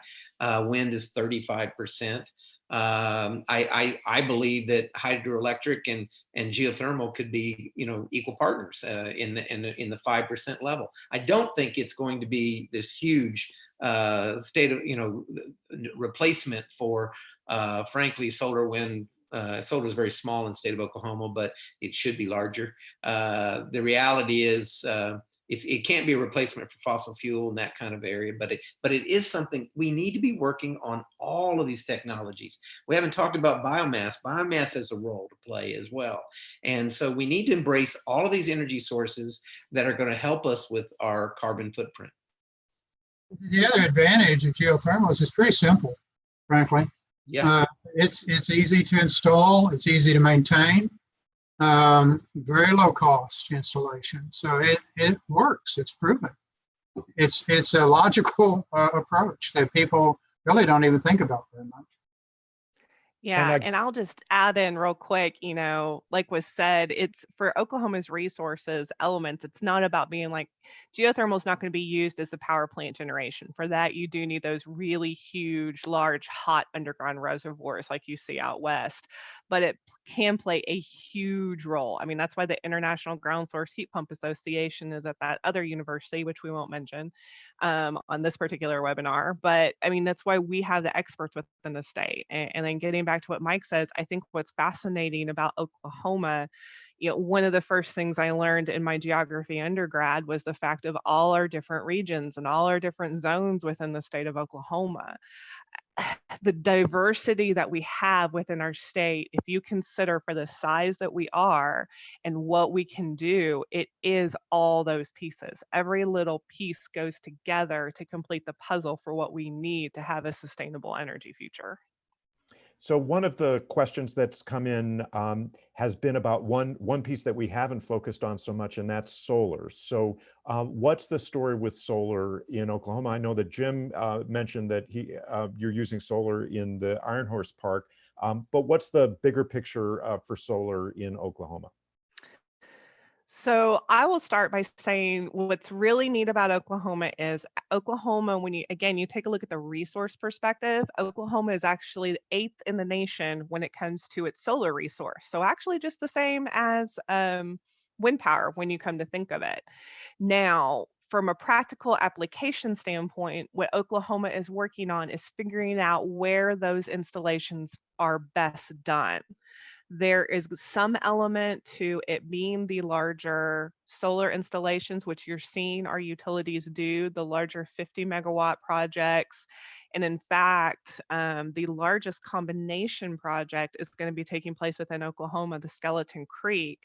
Wind is 35%. I believe that hydroelectric and geothermal could be, equal partners in the 5% level. I don't think it's going to be this huge state of, replacement for, frankly, solar, wind. Solar is very small in the state of Oklahoma, but it should be larger. The reality is it can't be a replacement for fossil fuel in that kind of area, but it is something we need to be working on. All of these technologies. We haven't talked about biomass. Biomass has a role to play as well. And so we need to embrace all of these energy sources that are going to help us with our carbon footprint. The other advantage of geothermal is it's pretty simple, frankly. Yeah. It's easy to install. It's easy to maintain. Very low cost installation. So it works. It's proven. It's a logical approach that people really don't even think about very much. Yeah, and I'll just add in real quick, like was said, it's for Oklahoma's resources elements. It's not about being like, geothermal is not going to be used as a power plant generation. For that, you do need those really huge, large, hot underground reservoirs like you see out west. But it can play a huge role. I mean, that's why the International Ground Source Heat Pump Association is at that other university, which we won't mention on this particular webinar. But I mean, that's why we have the experts within the state. And then getting back to what Mike says, I think what's fascinating about Oklahoma, one of the first things I learned in my geography undergrad was the fact of all our different regions and all our different zones within the state of Oklahoma. The diversity that we have within our state, if you consider for the size that we are and what we can do, it is all those pieces. Every little piece goes together to complete the puzzle for what we need to have a sustainable energy future. So one of the questions that's come in has been about one piece that we haven't focused on so much, and that's solar. So what's the story with solar in Oklahoma? I know that Jim mentioned that you're using solar in the Iron Horse Park, but what's the bigger picture for solar in Oklahoma? So I will start by saying what's really neat about Oklahoma is Oklahoma, when you take a look at the resource perspective, Oklahoma is actually the 8th in the nation when it comes to its solar resource. So actually just the same as wind power when you come to think of it. Now, from a practical application standpoint, what Oklahoma is working on is figuring out where those installations are best done. There is some element to it being the larger solar installations, which you're seeing our utilities do, the larger 50 megawatt projects. And in fact, the largest combination project is going to be taking place within Oklahoma, the Skeleton Creek,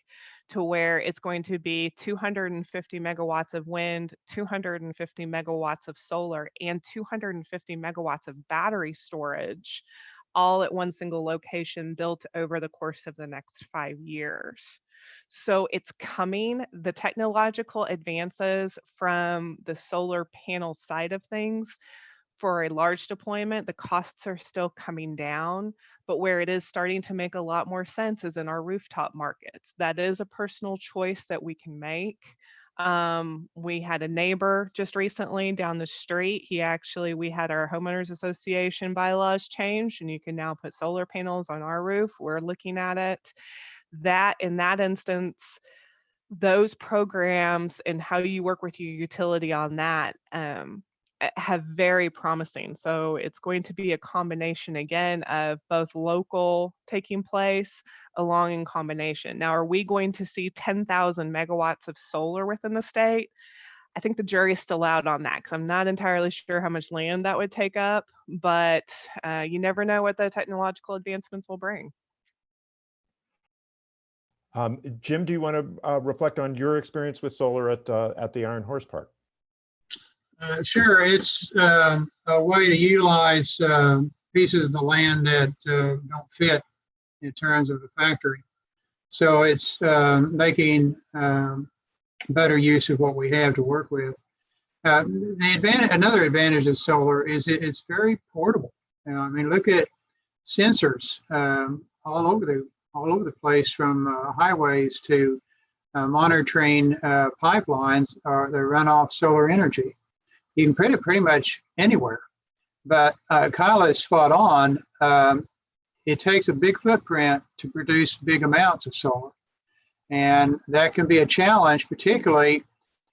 to where it's going to be 250 megawatts of wind, 250 megawatts of solar, and 250 megawatts of battery storage, all at one single location, built over the course of the next 5 years. So it's coming. The technological advances from the solar panel side of things, for a large deployment, the costs are still coming down, but where it is starting to make a lot more sense is in our rooftop markets. That is a personal choice that we can make. We had a neighbor just recently down the street. We had our homeowners association bylaws changed, and you can now put solar panels on our roof. We're looking at it. That in that instance, those programs and how you work with your utility on that have very promising. So it's going to be a combination again of both local taking place along in combination. Now, are we going to see 10,000 megawatts of solar within the state? I think the jury's still out on that because I'm not entirely sure how much land that would take up, but you never know what the technological advancements will bring. Jim, do you want to reflect on your experience with solar at the Iron Horse Park? Sure, it's a way to utilize pieces of the land that don't fit in terms of the factory. So it's making better use of what we have to work with. Another advantage of solar is it's very portable. I mean, look at sensors all over the place, from highways to monitoring pipelines that run off solar energy. You can put it pretty much anywhere, but Kyla is spot on. It takes a big footprint to produce big amounts of solar, and that can be a challenge, particularly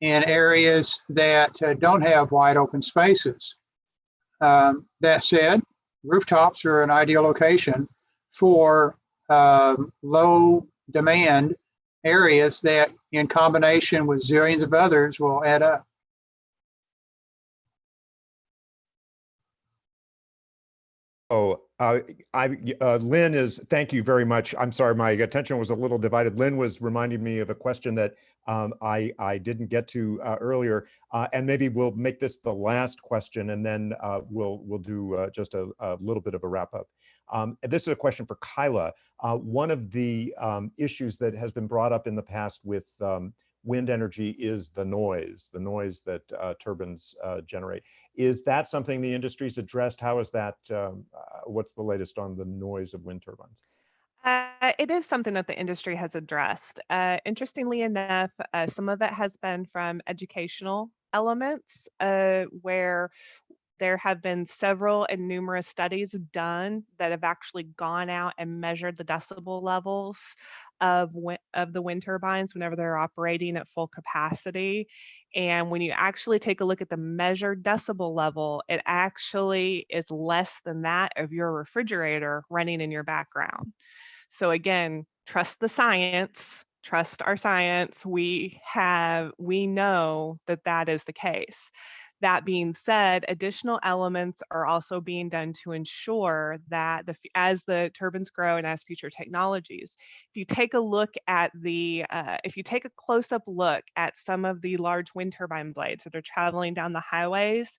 in areas that don't have wide open spaces. That said, rooftops are an ideal location for low demand areas that, in combination with zillions of others, will add up. Oh, Lynn thank you very much. I'm sorry, my attention was a little divided. Lynn was reminding me of a question that I didn't get to earlier, and maybe we'll make this the last question, and then we'll do just a little bit of a wrap up. This is a question for Kyla. One of the issues that has been brought up in the past with wind energy is the noise that turbines generate. Is that something the industry's addressed? How is that? What's the latest on the noise of wind turbines? It is something that the industry has addressed. Interestingly enough, some of it has been from educational elements, where there have been several and numerous studies done that have actually gone out and measured the decibel levels of the wind turbines whenever they're operating at full capacity. And when you actually take a look at the measured decibel level, it actually is less than that of your refrigerator running in your background. So again, trust the science, trust our science. We know that that is the case. That being said, additional elements are also being done to ensure that as the turbines grow and as future technologies, if you take a look at if you take a close-up look at some of the large wind turbine blades that are traveling down the highways,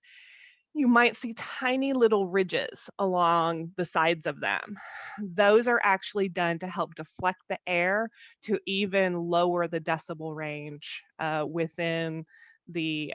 you might see tiny little ridges along the sides of them. Those are actually done to help deflect the air to even lower the decibel range within the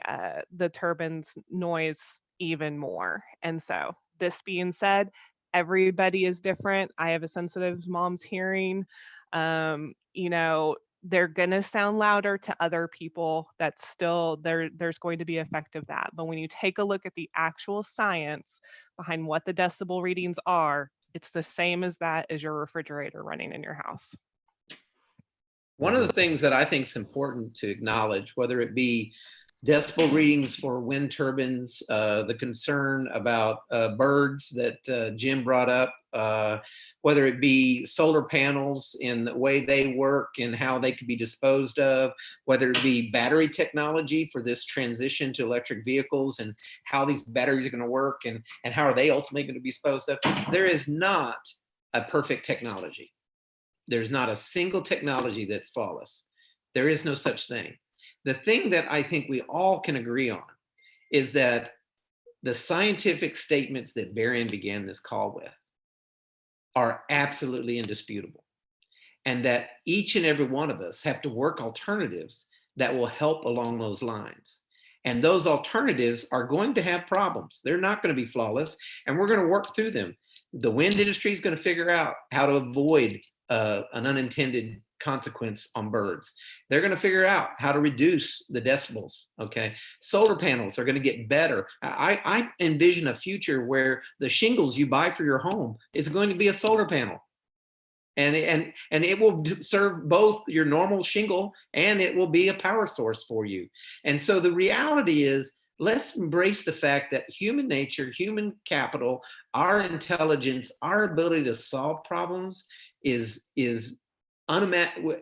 turbine's noise even more. And so, this being said, everybody is different. I have a sensitive mom's hearing. You know, they're going to sound louder to other people. That's still there's going to be effect of that. But when you take a look at the actual science behind what the decibel readings are, it's the same as that as your refrigerator running in your house. One of the things that I think is important to acknowledge, whether it be decibel readings for wind turbines, the concern about birds that Jim brought up, whether it be solar panels in the way they work and how they could be disposed of, whether it be battery technology for this transition to electric vehicles and how these batteries are going to work and how are they ultimately going to be disposed of. There is not a perfect technology. There's not a single technology that's flawless. There is no such thing. The thing that I think we all can agree on is that the scientific statements that Barian began this call with are absolutely indisputable, and that each and every one of us have to work alternatives that will help along those lines. And those alternatives are going to have problems. They're not going to be flawless, and we're going to work through them. The wind industry is going to figure out how to avoid an unintended consequence on birds. They're going to figure out how to reduce the decibels. Okay, solar panels are going to get better. I envision a future where the shingles you buy for your home is going to be a solar panel, and it will serve both your normal shingle and it will be a power source for you. And so the reality is, let's embrace the fact that human nature, human capital, our intelligence, our ability to solve problems is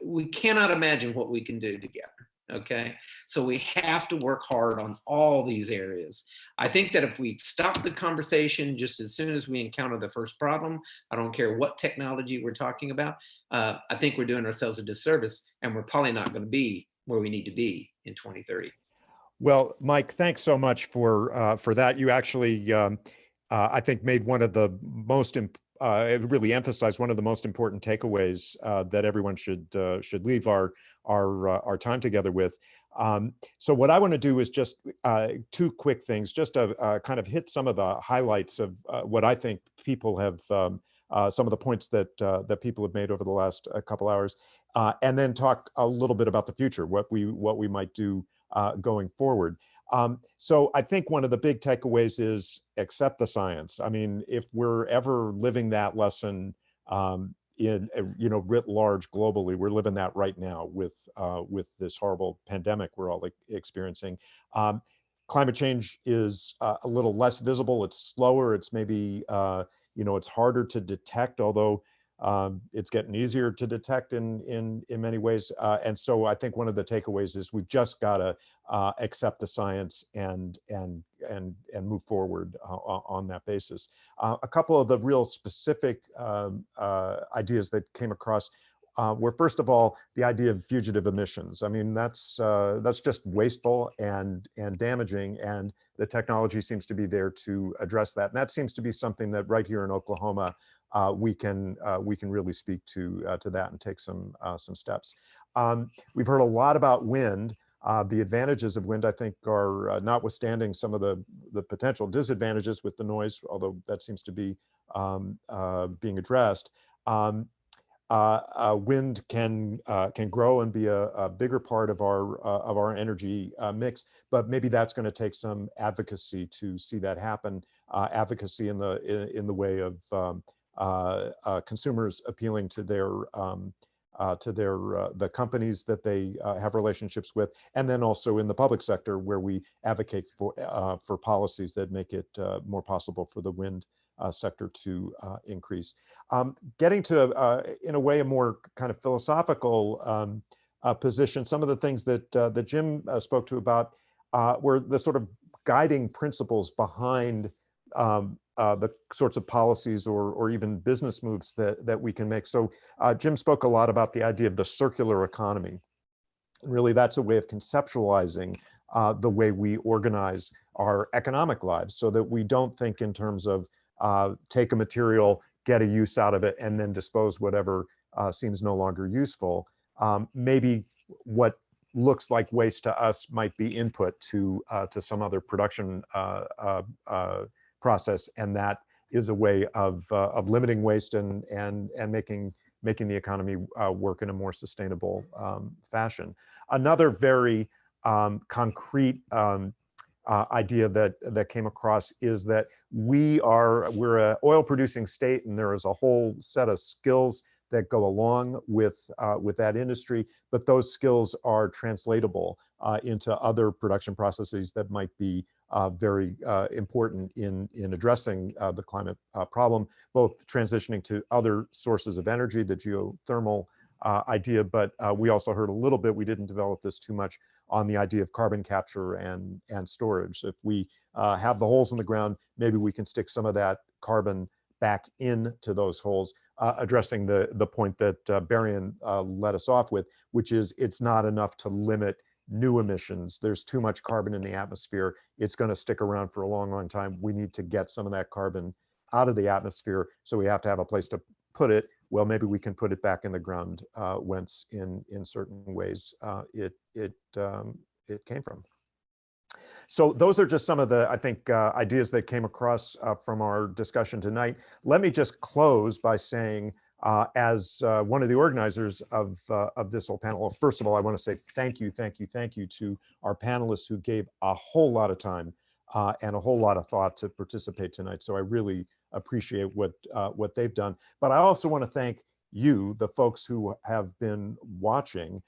we cannot imagine what we can do together. Okay, so we have to work hard on all these areas. I think that if we stop the conversation just as soon as we encounter the first problem, I don't care what technology we're talking about, I think we're doing ourselves a disservice, and we're probably not going to be where we need to be in 2030. Well, Mike, thanks so much for that. You actually, I think, made one of the most really emphasized one of the most important takeaways that everyone should leave our time together with. So what I want to do is just two quick things, just to kind of hit some of the highlights of what I think people have, some of the points that people have made over the last couple hours, and then talk a little bit about the future, what we might do going forward. So I think one of the big takeaways is accept the science. I mean, if we're ever living that lesson in writ large globally, we're living that right now with this horrible pandemic we're all experiencing. Climate change is a little less visible. It's slower. It's maybe it's harder to detect, although it's getting easier to detect in many ways. And so I think one of the takeaways is we've just got to accept the science and move forward on that basis. A couple of the real specific ideas that came across were, first of all, the idea of fugitive emissions. I mean, that's just wasteful and damaging, and the technology seems to be there to address that. And that seems to be something that right here in Oklahoma, we can really speak to that and take some steps. We've heard a lot about wind. The advantages of wind, I think, are notwithstanding some of the potential disadvantages with the noise, although that seems to be being addressed. Wind can grow and be a bigger part of our energy mix, but maybe that's going to take some advocacy to see that happen. Advocacy in the way of consumers appealing to the companies that they have relationships with, and then also in the public sector where we advocate for policies that make it more possible for the wind sector to increase. Getting to, in a way, a more kind of philosophical position, some of the things that Jim spoke to about were the sort of guiding principles behind the sorts of policies or even business moves that we can make. So Jim spoke a lot about the idea of the circular economy. And really, that's a way of conceptualizing the way we organize our economic lives, so that we don't think in terms of take a material, get a use out of it, and then dispose whatever seems no longer useful. Maybe what looks like waste to us might be input to some other production process, and that is a way of limiting waste and making the economy work in a more sustainable fashion. Another very concrete idea that came across is that we're an oil producing state, and there is a whole set of skills that go along with that industry, but those skills are translatable into other production processes that might be very important in addressing the climate problem, both transitioning to other sources of energy, the geothermal idea, but we also heard a little bit, we didn't develop this too much, on the idea of carbon capture and storage. If we have the holes in the ground, maybe we can stick some of that carbon back into those holes, addressing the point that Barian led us off with, which is it's not enough to limit new emissions. There's too much carbon in the atmosphere. It's going to stick around for a long, long time. We need to get some of that carbon out of the atmosphere, so we have to have a place to put it. Well, maybe we can put it back in the ground whence in certain ways it came from. So those are just some of the, I think, ideas that came across from our discussion tonight. Let me just close by saying, as one of the organizers of this whole panel, well, first of all, I want to say thank you to our panelists who gave a whole lot of time and a whole lot of thought to participate tonight. So I really appreciate what they've done. But I also want to thank you, the folks who have been watching,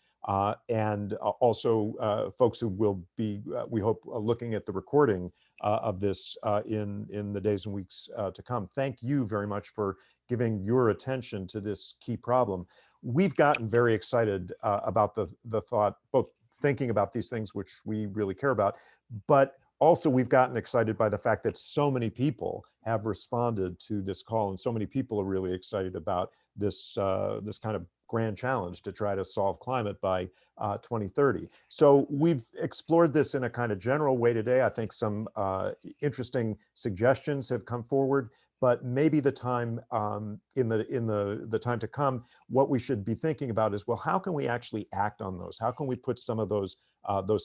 and also folks who will be, we hope, looking at the recording of this in the days and weeks to come. Thank you very much for giving your attention to this key problem. We've gotten very excited about the thought, both thinking about these things, which we really care about, but also we've gotten excited by the fact that so many people have responded to this call, and so many people are really excited about this kind of grand challenge to try to solve climate by 2030. So we've explored this in a kind of general way today. I think some interesting suggestions have come forward, but maybe the time in the time to come, what we should be thinking about is, well, how can we actually act on those? How can we put some of those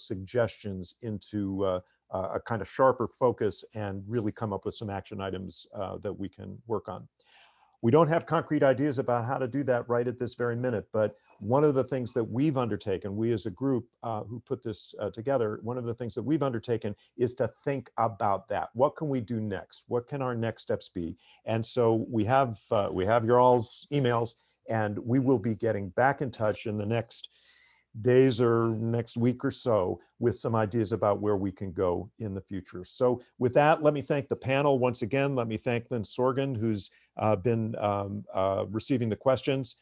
suggestions into a kind of sharper focus and really come up with some action items that we can work on? We don't have concrete ideas about how to do that right at this very minute, but one of the things that we've undertaken, we as a group who put this together, one of the things that we've undertaken is to think about that. What can we do next? What can our next steps be? And so we have your all's emails, and we will be getting back in touch in the next days or next week or so with some ideas about where we can go in the future. So with that, let me thank the panel once again. Let me thank Lynn Sorgen, who's been receiving the questions,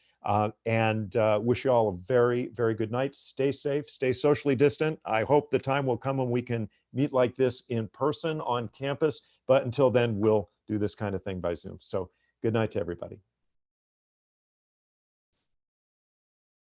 and wish you all a very, very good night. Stay safe, stay socially distant. I hope the time will come when we can meet like this in person on campus, but until then, we'll do this kind of thing by Zoom. So good night to everybody.